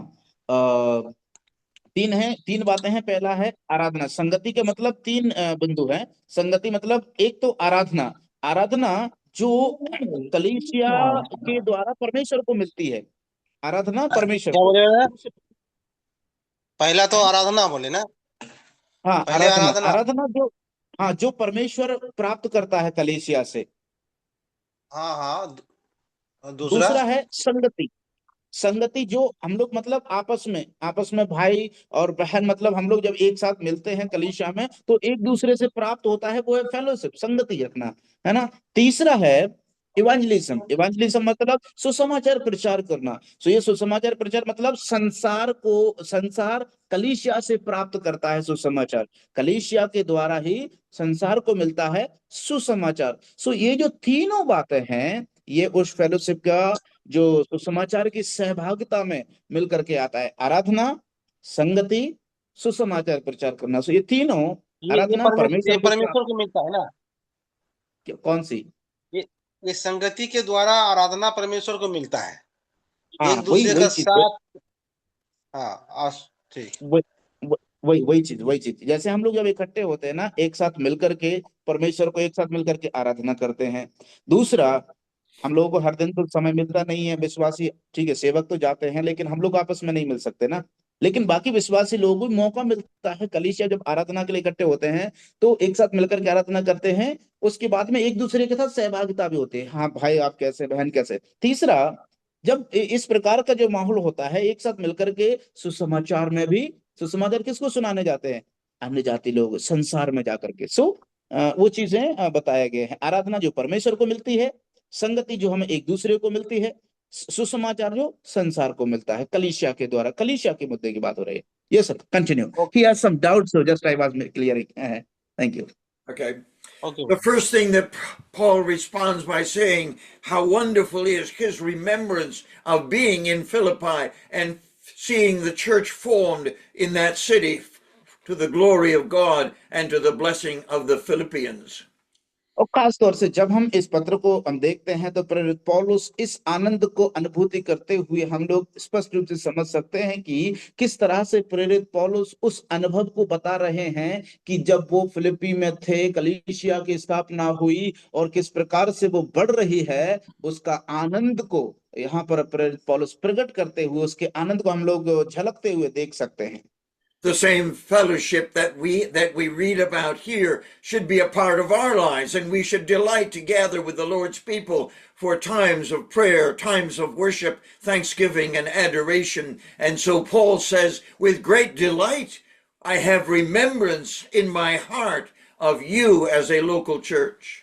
3 बातें हैं। पहला है आराधना। संगति के मतलब 3 बिंदु हैं। संगति मतलब एक तो आराधना, आराधना जो कलीसिया के द्वारा परमेश्वर को मिलती है, आराधना परमेश्वर क्या को। बोले? पहला तो आराधना बोले ना? हाँ, पहले आराधना, आराधना। आराधना जो, हाँ, जो परमेश्वर प्राप्त करता है कलीसिया से। हाँ हाँ, दूसरा दूसरा है संगति। संगति जो हम लोग मतलब आपस में भाई और बहन, मतलब हम लोग जब एक साथ मिलते हैं कलीसिया में, तो एक दूसरे से प्राप्त होता है, वो है फेलोशिप, संगति रखना, है ना। तीसरा है इवांजलिज्म। इवांजलिज्म मतलब सुसमाचार प्रचार करना। सो ये सुसमाचार प्रचार मतलब संसार कलीसिया से प्राप्त करता है सुसमाचार, कलीसिया के द्वारा ही संसार को मिलता है सुसमाचार। सो ये जो तीनों बातें हैं, ये उस फेलोशिप का जो सुसमाचार की सहभागिता में मिल करके आता है। आराधना, संगति, सुसमाचार प्रचार करना। सो ये तीनों, ये आराधना ये परमेश्वर को प्राप्त, परमेश्वर को मिलता है ना? कौन सी? ये ये संगति के द्वारा आराधना परमेश्वर को मिलता है, हाँ एक वही दूसरे वही का चीज साथ। हाँ ठीक। वही वही चीज जैसे हम लोग जब इकट्ठे होते हैं ना, एक साथ मिलकर के परमेश्वर को एक साथ मिलकर के आराधना करते हैं। दूसरा, हम लोगों को हर दिन तो समय मिलता नहीं है, विश्वासी ठीक है सेवक तो जाते हैं, लेकिन हम लोग आपस में नहीं मिल सकते ना। लेकिन बाकी विश्वासी लोगों को मौका मिलता है, कलीसिया जब आराधना के लिए इकट्ठे होते हैं तो एक साथ मिलकर के आराधना करते हैं। उसके बाद में एक दूसरे के साथ सहभागिता भी होती है, हाँ भाई आप कैसे, बहन कैसे। तीसरा, जब इस प्रकार का जो माहौल होता है एक साथ मिलकर के सुसमाचार में भी, सुसमाचार किसको सुनाने जाते हैं? अन्य जाति लोग संसार में जाकर के। वो चीजें बताया गया है। आराधना जो परमेश्वर को मिलती है, संगति जो हमें एक दूसरे को मिलती है, सुसमाचार जो संसार को मिलता है कलीसिया के द्वारा। कलीसिया के मुद्दे की बात हो रही है। ये सब continue, he has some doubts, so just I was clearing. Thank you. Okay. Okay. The first thing that Paul responds by saying how wonderful is his remembrance of being in Philippi and seeing the church formed in that city to the glory of God and to the blessing of the Philippians. और खास तौर से जब हम इस पत्र को हम देखते हैं तो प्रेरित पौलुस इस आनंद को अनुभूति करते हुए हम लोग स्पष्ट रूप से समझ सकते हैं कि किस तरह से प्रेरित पौलुस उस अनुभव को बता रहे हैं कि जब वो फिलिप्पी में थे, कलीसिया की स्थापना हुई और किस प्रकार से वो बढ़ रही है, उसका आनंद को यहाँ पर प्रेरित पौलुस प्रकट करते हुए उसके आनंद को हम लोग झलकते हुए देख सकते हैं। The same fellowship that we read about here should be a part of our lives, and we should delight to gather with the Lord's people for times of prayer, times of worship, thanksgiving, and adoration. And so Paul says, with great delight, I have remembrance in my heart of you as a local church.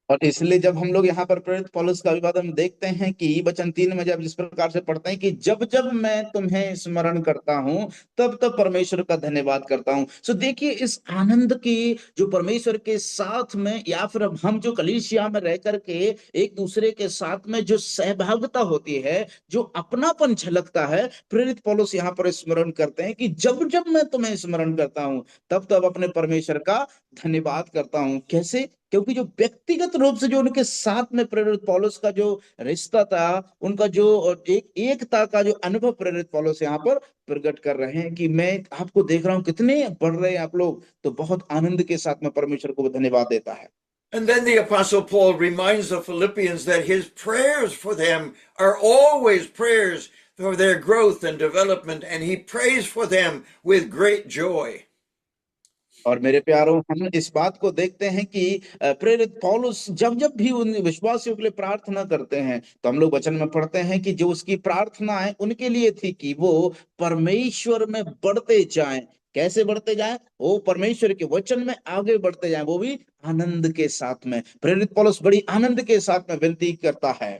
और इसलिए जब हम लोग यहाँ पर प्रेरित पौलुस का अभिवादन हम देखते हैं कि वचन 3 में जब जिस प्रकार से पढ़ते हैं कि जब जब मैं तुम्हें स्मरण करता हूं तब तब परमेश्वर का धन्यवाद करता हूं। सो देखिए इस आनंद की जो परमेश्वर के साथ में या फिर हम जो कलीसिया में रह करके एक दूसरे के साथ में जो सहभागिता होती है, जो अपनापन झलकता है, प्रेरित पौलुस यहाँ पर स्मरण करते हैं कि जब जब मैं तुम्हें स्मरण करता हूं तब तब अपने परमेश्वर का धन्यवाद करता हूं। कैसे? क्योंकि जो व्यक्तिगत रूप से जो उनके साथ में प्रेरित पौलुस का जो रिश्ता था, उनका जो एकता का जो अनुभव प्रेरित पौलुस यहाँ पर प्रकट कर रहे हैं कि मैं आपको देख रहा हूं कितने बढ़ रहे हैं आप लोग, तो बहुत आनंद के साथ में परमेश्वर को धन्यवाद देता है। And then the Apostle Paul reminds the Philippians that his prayers for them are always prayers for their growth and development, and he prays for them with great joy. और मेरे प्यारों, हम इस बात को देखते हैं कि प्रेरित पौलुस जब जब भी उन विश्वासियों के लिए प्रार्थना करते हैं तो हम लोग वचन में पढ़ते हैं कि जो उसकी प्रार्थना है उनके लिए थी कि वो परमेश्वर में बढ़ते जाएं। कैसे बढ़ते जाएं? वो परमेश्वर के वचन में आगे बढ़ते जाएं, वो भी आनंद के साथ में। प्रेरित पौलुस बड़ी आनंद के साथ में विनती करता है।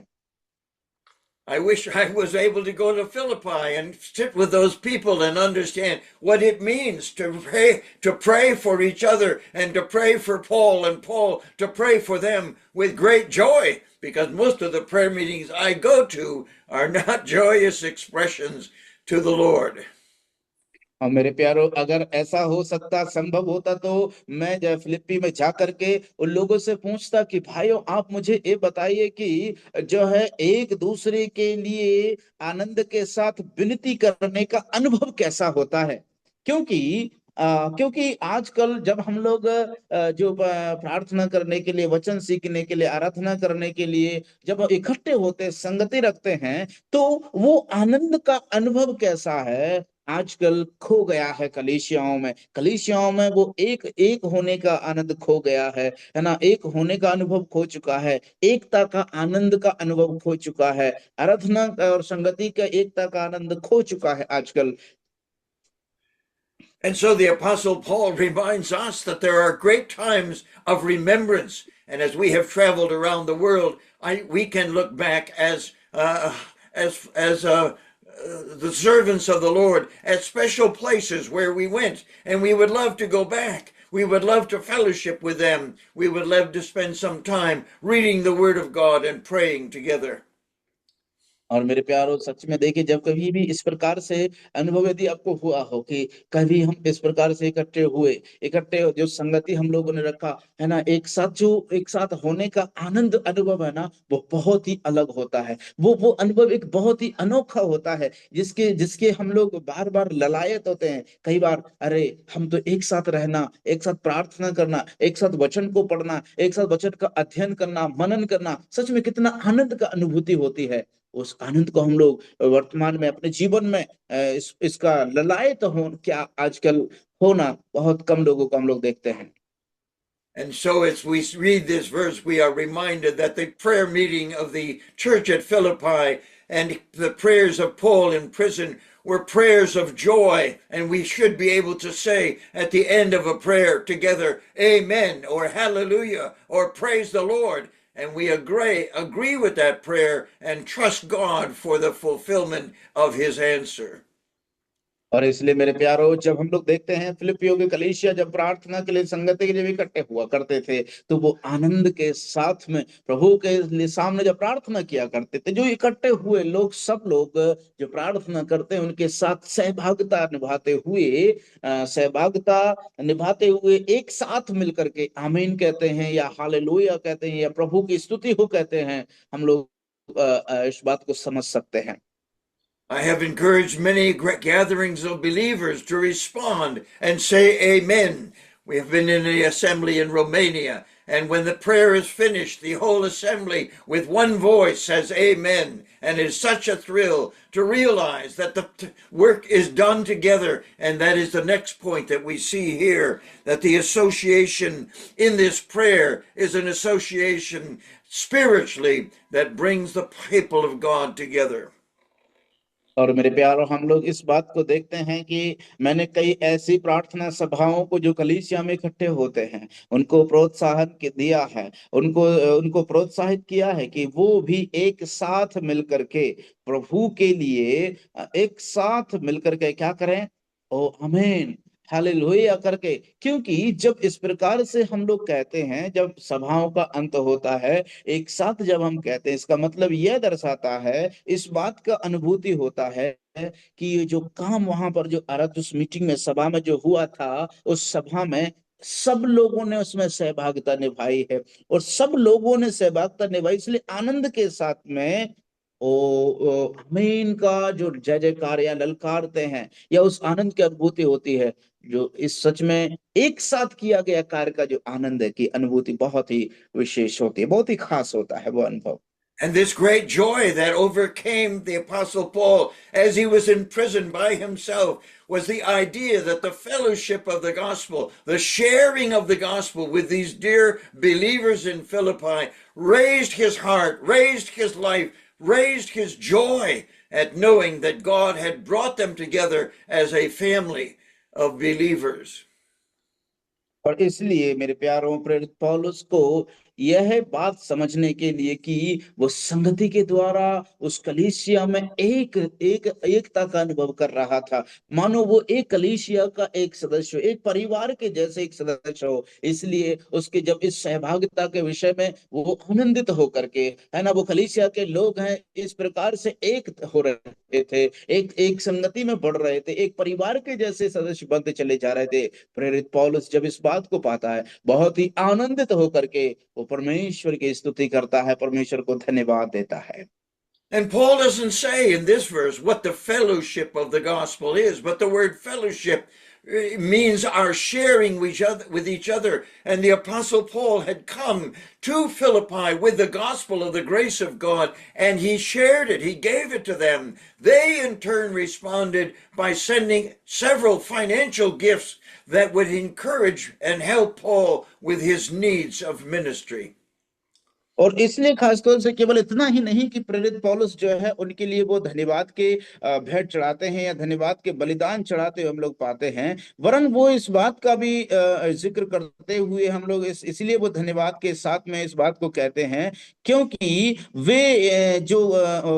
I wish I was able to go to Philippi and sit with those people and understand what it means to pray for each other and to pray for Paul and Paul to pray for them with great joy, because most of the prayer meetings I go to are not joyous expressions to the Lord. और मेरे प्यारो, अगर ऐसा हो सकता, संभव होता तो मैं जो फिलिप्पी में जा करके उन लोगों से पूछता कि भाइयों आप मुझे ये बताइए कि जो है एक दूसरे के लिए आनंद के साथ विनती करने का अनुभव कैसा होता है। क्योंकि आजकल जब हम लोग जो प्रार्थना करने के लिए, वचन सीखने के लिए, आराधना करने के लिए जब इकट्ठे होते, संगति रखते हैं, तो वो आनंद का अनुभव कैसा है आजकल खो गया है। कलीसियाओं में वो एक होने का आनंद खो गया है ना। एक होने का अनुभव खो चुका है, एकता का आनंद का अनुभव खो चुका है, आराधना और संगति का एकता का आनंद खो चुका है आजकल। And so the Apostle Paul reminds us that there are great times of remembrance, and as we have traveled around the world, we can look back as the servants of the Lord at special places where we went, and we would love to go back. We would love to fellowship with them. We would love to spend some time reading the Word of God and praying together. और मेरे प्यारो सच में देखिए, जब कभी भी इस प्रकार से अनुभव यदि आपको हुआ हो कि कभी हम इस प्रकार से इकट्ठे जो संगति हम लोगों ने रखा है ना, एक साथ होने का आनंद अनुभव है ना, वो बहुत ही अलग होता है। वो अनुभव एक बहुत ही अनोखा होता है, जिसके जिसके हम लोग बार बार ललायत होते हैं। कई बार अरे, हम तो एक साथ रहना, एक साथ प्रार्थना करना, एक साथ वचन को पढ़ना, एक साथ वचन का अध्ययन करना, मनन करना, सच में कितना आनंद का अनुभूति होती है। उस आनंद को हम लोग वर्तमान में अपने जीवन में इसका ललायत हो क्या आजकल होना बहुत कम लोगों को हम लोग देखते हैं। And so, as we read this verse, we are reminded that the prayer meeting of the church at Philippi and the prayers of Paul in prison were prayers of joy. And we should be able to say at the end of a prayer together, Amen, or Hallelujah, or Praise the Lord. And we agree with that prayer and trust God for the fulfillment of his answer. और इसलिए मेरे प्यारो, जब हम लोग देखते हैं फिलिपियों के कलीसिया जब प्रार्थना के लिए संगति के लिए इकट्ठे हुआ करते थे, तो वो आनंद के साथ में प्रभु के लिए सामने जब प्रार्थना किया करते थे, जो इकट्ठे हुए लोग सब लोग जो प्रार्थना करते हैं उनके साथ सहभागिता निभाते हुए एक साथ मिलकर के आमीन कहते हैं या हालेलुया कहते हैं या प्रभु की स्तुति हो कहते हैं, हम लोग इस बात को समझ सकते हैं। I have encouraged many gatherings of believers to respond and say amen. We have been in the assembly in Romania, and when the prayer is finished, the whole assembly with one voice says amen. And it's such a thrill to realize that the work is done together. And that is the next point that we see here, that the association in this prayer is an association spiritually that brings the people of God together. और मेरे प्यारो, हम लोग इस बात को देखते हैं कि मैंने कई ऐसी प्रार्थना सभाओं को जो कलीसिया में इकट्ठे होते हैं उनको दिया है, उनको उनको प्रोत्साहित किया है कि वो भी एक साथ मिलकर के प्रभु के लिए एक साथ मिलकर के क्या करें, ओ आमीन हालेलुया करके। क्योंकि जब इस प्रकार से हम लोग कहते हैं, जब सभाओं का अंत होता है, एक साथ जब हम कहते हैं, इसका मतलब यह दर्शाता है, इस बात का अनुभूति होता है कि ये जो काम वहां पर जो उस मीटिंग में सभा में जो हुआ था, उस सभा में सब लोगों ने उसमें सहभागिता निभाई है और सब लोगों ने सहभागिता निभाई, इसलिए आनंद के साथ में आमीन का जो जय जयकार या ललकारते हैं या उस आनंद की अनुभूति होती है, जो इस सच में एक साथ किया गया कार्य का जो आनंद है की अनुभूति बहुत ही विशेष होती है, बहुत ही खास होता है वो अनुभव। And this great joy that overcame the Apostle Paul as he was in prison by himself was the idea that the fellowship of the gospel, the sharing of the gospel with these dear believers in Philippi, raised his heart, raised his life, raised his joy at knowing that God had brought them together as a family of believers. और इसलिए मेरे प्यारों, प्रेरित पौलुस को यह बात समझने के लिए कि वो संगति के द्वारा उस कलीसिया में एकता का अनुभव कर रहा था, मानो वो एक कलीसिया का एक सदस्य हो, एक परिवार के जैसे एक सदस्य हो। इसलिए उसके जब इस सहभागिता के विषय में वो आनंदित होकर के, है ना, वो कलीसिया के लोग हैं इस प्रकार से एक हो रहे थे, एक संगति में बढ़ रहे थे, एक परिवार के जैसे सदस्य बनते चले जा रहे थे। प्रेरित पौलुस जब इस बात को पाता है, बहुत ही आनंदित होकर के वो परमेश्वर की स्तुति करता है, परमेश्वर को धन्यवाद देता है। And Paul doesn't say in this verse what the fellowship of the gospel is, but the word fellowship means our sharing with each other. And the Apostle Paul had come to Philippi with the gospel of the grace of God, and he shared it. He gave it to them. They in turn responded by sending several financial gifts that would encourage and help Paul with his needs of ministry. और इसलिए खासतौर से केवल इतना ही नहीं कि प्रेरित पौलुस जो है उनके लिए वो धन्यवाद के भेंट चढ़ाते हैं या धन्यवाद के बलिदान चढ़ाते हुए हम लोग पाते हैं, वरन वो इस बात का भी जिक्र करते हुए हम लोग इसलिए वो धन्यवाद के साथ में इस बात को कहते हैं क्योंकि वे जो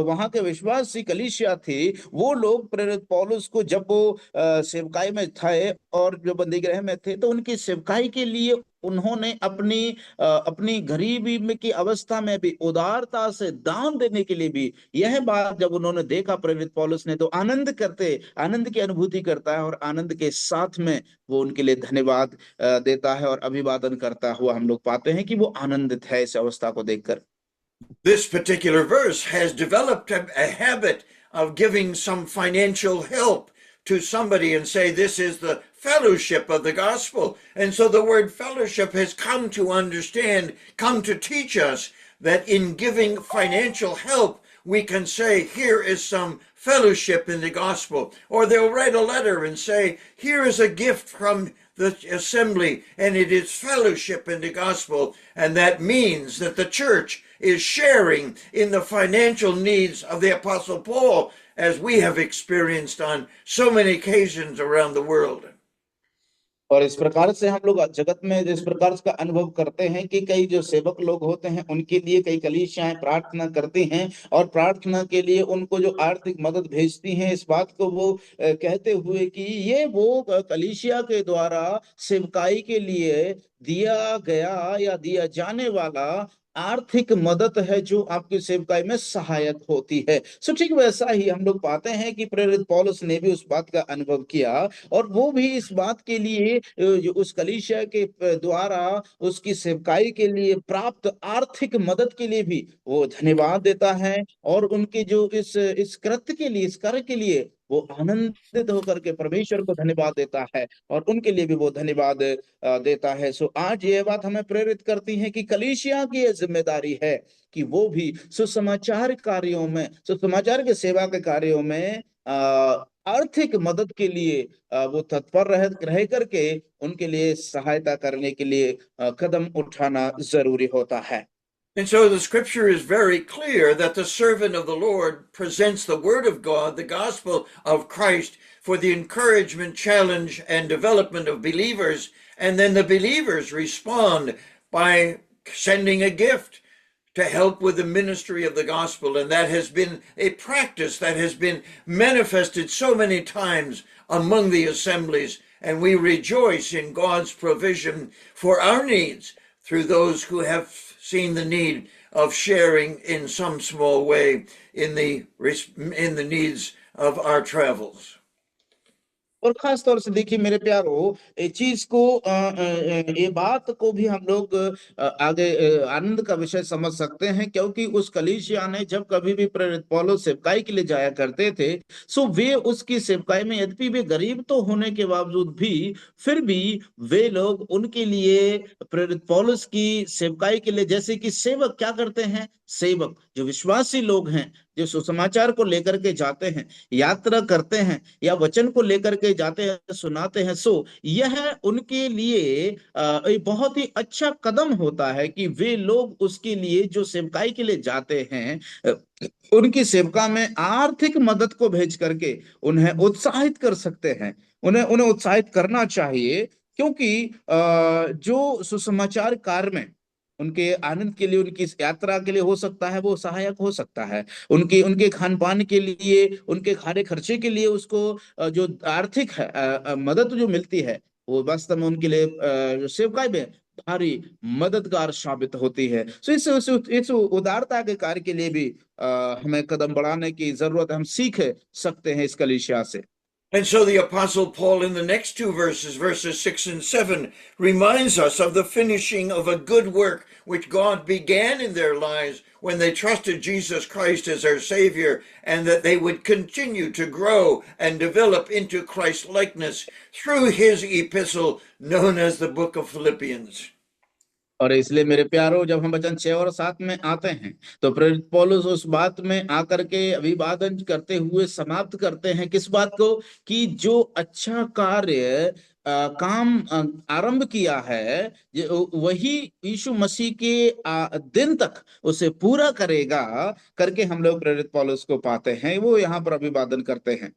वहां के विश्वासी कलीसिया थे, वो लोग प्रेरित पौलुस को जब वो सेवकाई में थे और जो बंदीगृह में थे, तो उनकी सेवकाई के लिए उन्होंने अपनी गरीबी में की अवस्था में भी उदारता से दान देने के लिए भी, यह बात जब उन्होंने देखा प्रेरित पौलुस ने, तो आनंद की अनुभूति करता है, और आनंद के साथ में वो उनके लिए धन्यवाद देता है और अभिवादन करता हुआ हम लोग पाते हैं कि वो आनंदित है इस अवस्था को देखकर। This particular verse has developed a habit of giving some financial help to somebody and say, this is the fellowship of the gospel. And so the word fellowship has come to teach us that in giving financial help, we can say, here is some fellowship in the gospel. Or they'll write a letter and say, here is a gift from the assembly, and it is fellowship in the gospel. And that means that the church is sharing in the financial needs of the Apostle Paul, as we have experienced on so many occasions around the world. और इस प्रकार से हम लोग जगत में जिस प्रकार का अनुभव करते हैं कि कई जो सेवक लोग होते हैं, उनके लिए कई कलीसियाएं प्रार्थना करती हैं, और प्रार्थना के लिए उनको जो आर्थिक मदद भेजती हैं, इस बात को वो कहते हुए कि ये वो कलीसिया के द्वारा सेवकाई के लिए दिया गया या दिया जाने वाला आर्थिक मदद है, जो आपकी सेवकाई में सहायक होती है। सो ठीक वैसा ही हम लोग पाते हैं कि प्रेरित पौलुस ने भी उस बात का अनुभव किया, और वो भी इस बात के लिए जो उस कलीसिया के द्वारा उसकी सेवकाई के लिए प्राप्त आर्थिक मदद के लिए भी वो धन्यवाद देता है, और उनके जो इस कृत्य के लिए, इस कार्य के लिए वो आनंदित होकर के परमेश्वर को धन्यवाद देता है, और उनके लिए भी वो धन्यवाद देता है। सो आज ये बात हमें प्रेरित करती है कि कलीसिया की ये जिम्मेदारी है कि वो भी सुसमाचार कार्यों में, सुसमाचार के सेवा के कार्यों में आर्थिक मदद के लिए वो तत्पर रह करके उनके लिए सहायता करने के लिए कदम उठाना जरूरी होता है। And so the scripture is very clear that the servant of the Lord presents the word of God, the gospel of Christ, for the encouragement, challenge, and development of believers. And then the believers respond by sending a gift to help with the ministry of the gospel. And that has been a practice that has been manifested so many times among the assemblies. And we rejoice in God's provision for our needs through those who have seen the need of sharing in some small way in the needs of our travels. और खास तौर से देखिए मेरे प्यारो, ये चीज को ये बात को भी हम लोग आगे आनंद का विषय समझ सकते हैं, क्योंकि उस कलीसिया ने जब कभी भी प्रेरित पौलुस सेवकाई के लिए जाया करते थे, सो वे उसकी सेवकाई में, यद्यपि वे गरीब तो होने के बावजूद भी, फिर भी वे लोग उनके लिए प्रेरित पौलुस की सेवकाई के लिए, जैसे कि सेवक क्या करते हैं, सेवक जो विश्वासी लोग हैं, जो सुसमाचार को लेकर के जाते हैं, यात्रा करते हैं, या वचन को लेकर के जाते हैं, सुनाते हैं, सो यह उनके लिए एक बहुत ही अच्छा कदम होता है कि वे लोग उसके लिए, जो सेवकाई के लिए जाते हैं, उनकी सेवका में आर्थिक मदद को भेज करके उन्हें उत्साहित कर सकते हैं। उन्हें उत्साहित करना चाहिए, क्योंकि जो सुसमाचार कार्य में उनके आनंद के लिए, उनकी यात्रा के लिए हो सकता है, वो सहायक हो सकता है। उनके खान पान के लिए, उनके खाने खर्चे के लिए उसको जो आर्थिक मदद जो मिलती है, वो वास्तव में उनके लिए सेवकाई में भारी मददगार साबित होती है। सो इस उदारता के कार्य के लिए भी हमें कदम बढ़ाने की जरूरत है। हम सीख सकते हैं इस कलीसिया से। And so the Apostle Paul in the next two verses, verses 6 and 7, reminds us of the finishing of a good work which God began in their lives when they trusted Jesus Christ as their Savior, and that they would continue to grow and develop into Christ likeness through his epistle known as the book of Philippians. और इसलिए मेरे प्यारो, जब हम वचन 6 और 7 में आते हैं, तो प्रेरित पौलुस उस बात में आकर के अभिवादन करते हुए समाप्त करते हैं किस बात को, कि जो अच्छा कार्य काम आरंभ किया है, वही यीशु मसीह के दिन तक उसे पूरा करेगा करके हम लोग प्रेरित पौलुस को पाते हैं। वो यहाँ पर अभिवादन करते हैं।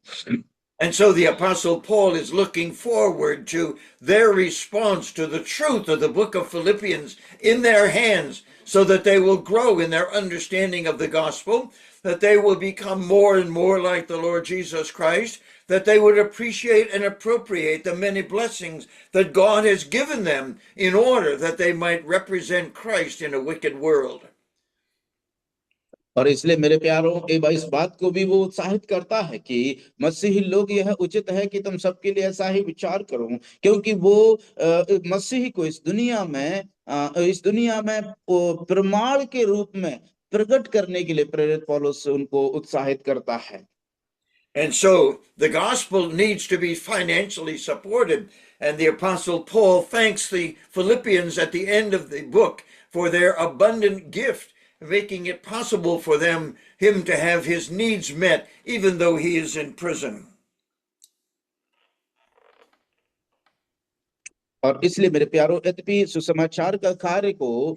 And so the Apostle Paul is looking forward to their response to the truth of the book of Philippians in their hands, so that they will grow in their understanding of the gospel, that they will become more and more like the Lord Jesus Christ, that they would appreciate and appropriate the many blessings that God has given them in order that they might represent Christ in a wicked world. और इसलिए मेरे प्यारों इस बात को भी वो उत्साहित करता है कि मसीही लोग, यह उचित है कि तुम सबके लिए ऐसा ही विचार करो, क्योंकि वो मसीही को इस दुनिया में प्रमाण के रूप में प्रकट करने के लिए प्रेरित पौलुस उनको उत्साहित करता है। And so the gospel needs to be financially supported. And the Apostle Paul thanks the Philippians at the end of the book for their abundant gift, making it possible for him to have his needs met, even though he is in prison. और इसलिए मेरे प्यारों, यद्यपि सुसमाचार का कार्य को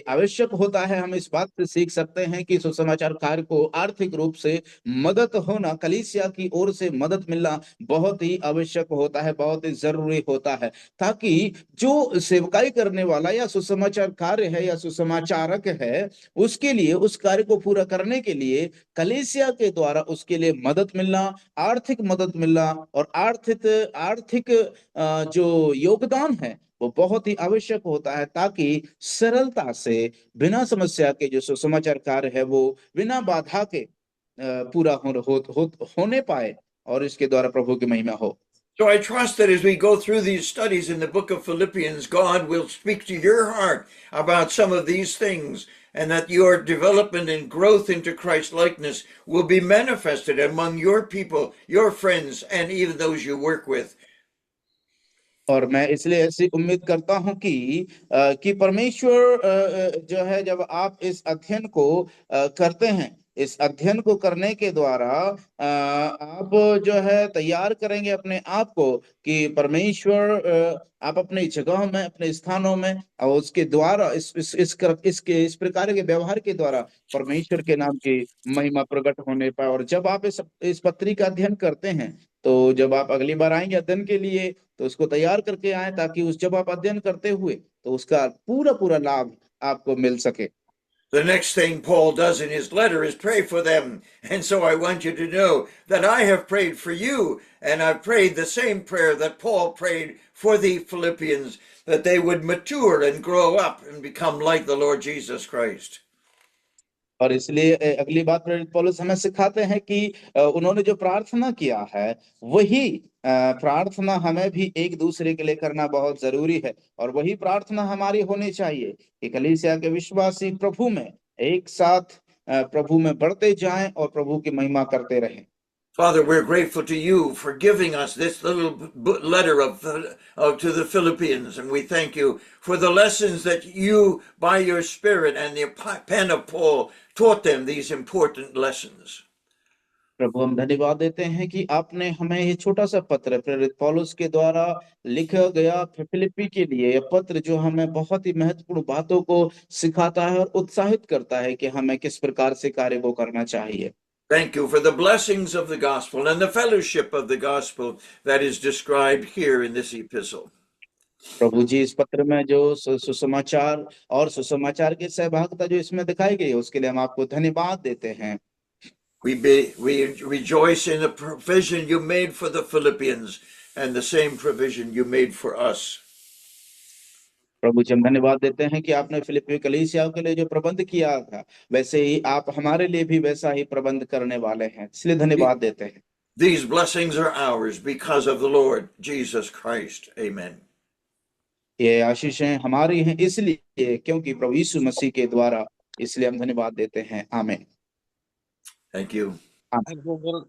आवश्यक होता है, हम इस बात से सीख सकते हैं कि सुसमाचार कार्य को आर्थिक रूप से मदद होना, कलीसिया की ओर से मदद मिलना बहुत ही आवश्यक होता है, बहुत ही जरूरी होता है, ताकि जो सेवकाई करने वाला या सुसमाचार कार्य है या सुसमाचारक है, उसके लिए, उस कार्य को पूरा करने के लिए कलीसिया के द्वारा उसके लिए मदद मिलना, आर्थिक मदद मिलना और आर्थिक जो योगदान है वो बहुत ही आवश्यक होता है, ताकि सरलता से बिना समस्या के जो सुसमाचार कार्य है वो बिना बाधा के पूरा होने पाए और इसके द्वारा प्रभु की महिमा हो। So I trust that as we go through these studies in the book of Philippians, God will speak to your heart about some of these things, and that your development and growth into Christ likeness will be manifested among your people, your friends, and even those you work with. और मैं इसलिए ऐसी उम्मीद करता हूं कि परमेश्वर जो है, जब आप इस अध्ययन को करते हैं, इस अध्ययन को करने के द्वारा आप जो है तैयार करेंगे अपने आप को कि परमेश्वर आप अपनी जगह में, अपने स्थानों में, और उसके द्वारा इस प्रकार के व्यवहार के द्वारा परमेश्वर के नाम की महिमा प्रकट होने पाए। और जब आप इस पत्री का अध्ययन करते हैं, तो जब आप अगली बार आएंगे अध्ययन के लिए, तो उसको तैयार करके आए, ताकि जब आप अध्ययन करते हुए तो उसका पूरा लाभ आपको मिल सके। The next thing Paul does in his letter is pray for them. And so I want you to know that I have prayed for you, and I've prayed the same prayer that Paul prayed for the Philippians, that they would mature and grow up and become like the Lord Jesus Christ. और इसलिए अगली बात प्रेरित पौलुस हमें सिखाते हैं कि उन्होंने जो प्रार्थना किया है, वही प्रार्थना हमें भी एक दूसरे के लिए करना बहुत जरूरी है, और वही प्रार्थना हमारी होनी चाहिए कि कलीसिया के विश्वासी प्रभु में एक साथ प्रभु में बढ़ते जाएं और प्रभु की महिमा करते रहें। Father, we're grateful to you for giving us this little letter to the Philippians, and we thank you for the lessons that you, by your Spirit and the pen of Paul, taught them these important lessons. प्रभु, हम धन्यवाद देते हैं कि आपने हमें ये छोटा सा पत्र प्रेरित पौलुस के द्वारा लिखा गया फिलिप्पी के लिए, यह पत्र जो हमें बहुत ही महत्वपूर्ण बातों को सिखाता है और उत्साहित करता है कि हमें किस प्रकार से कार्य को करना चाहिए। Thank you for the blessings of the gospel and the fellowship of the gospel that is described here in this epistle. प्रभु जी, इस पत्र में जो सुसमाचार और सुसमाचार की सहभागिता जो इसमें दिखाई गई है, उसके लिए हम आपको धन्यवाद देते हैं। We rejoice in the provision you made for the Philippians and the same provision you made for us. प्रभु जी, हम धन्यवाद देते हैं कि आपने फिलिप्पी कलीसिया के लिए जो प्रबंध किया था, वैसे ही आप हमारे लिए भी वैसा ही प्रबंध करने वाले हैं, इसलिए धन्यवाद देते हैं। These blessings are ours because of the Lord Jesus Christ. Amen. ये आशीषें हमारी हैं इसलिए, क्योंकि प्रभु यीशु मसीह के द्वारा, इसलिए हम धन्यवाद देते हैं। आमीन। Thank you. Thank you, Bill.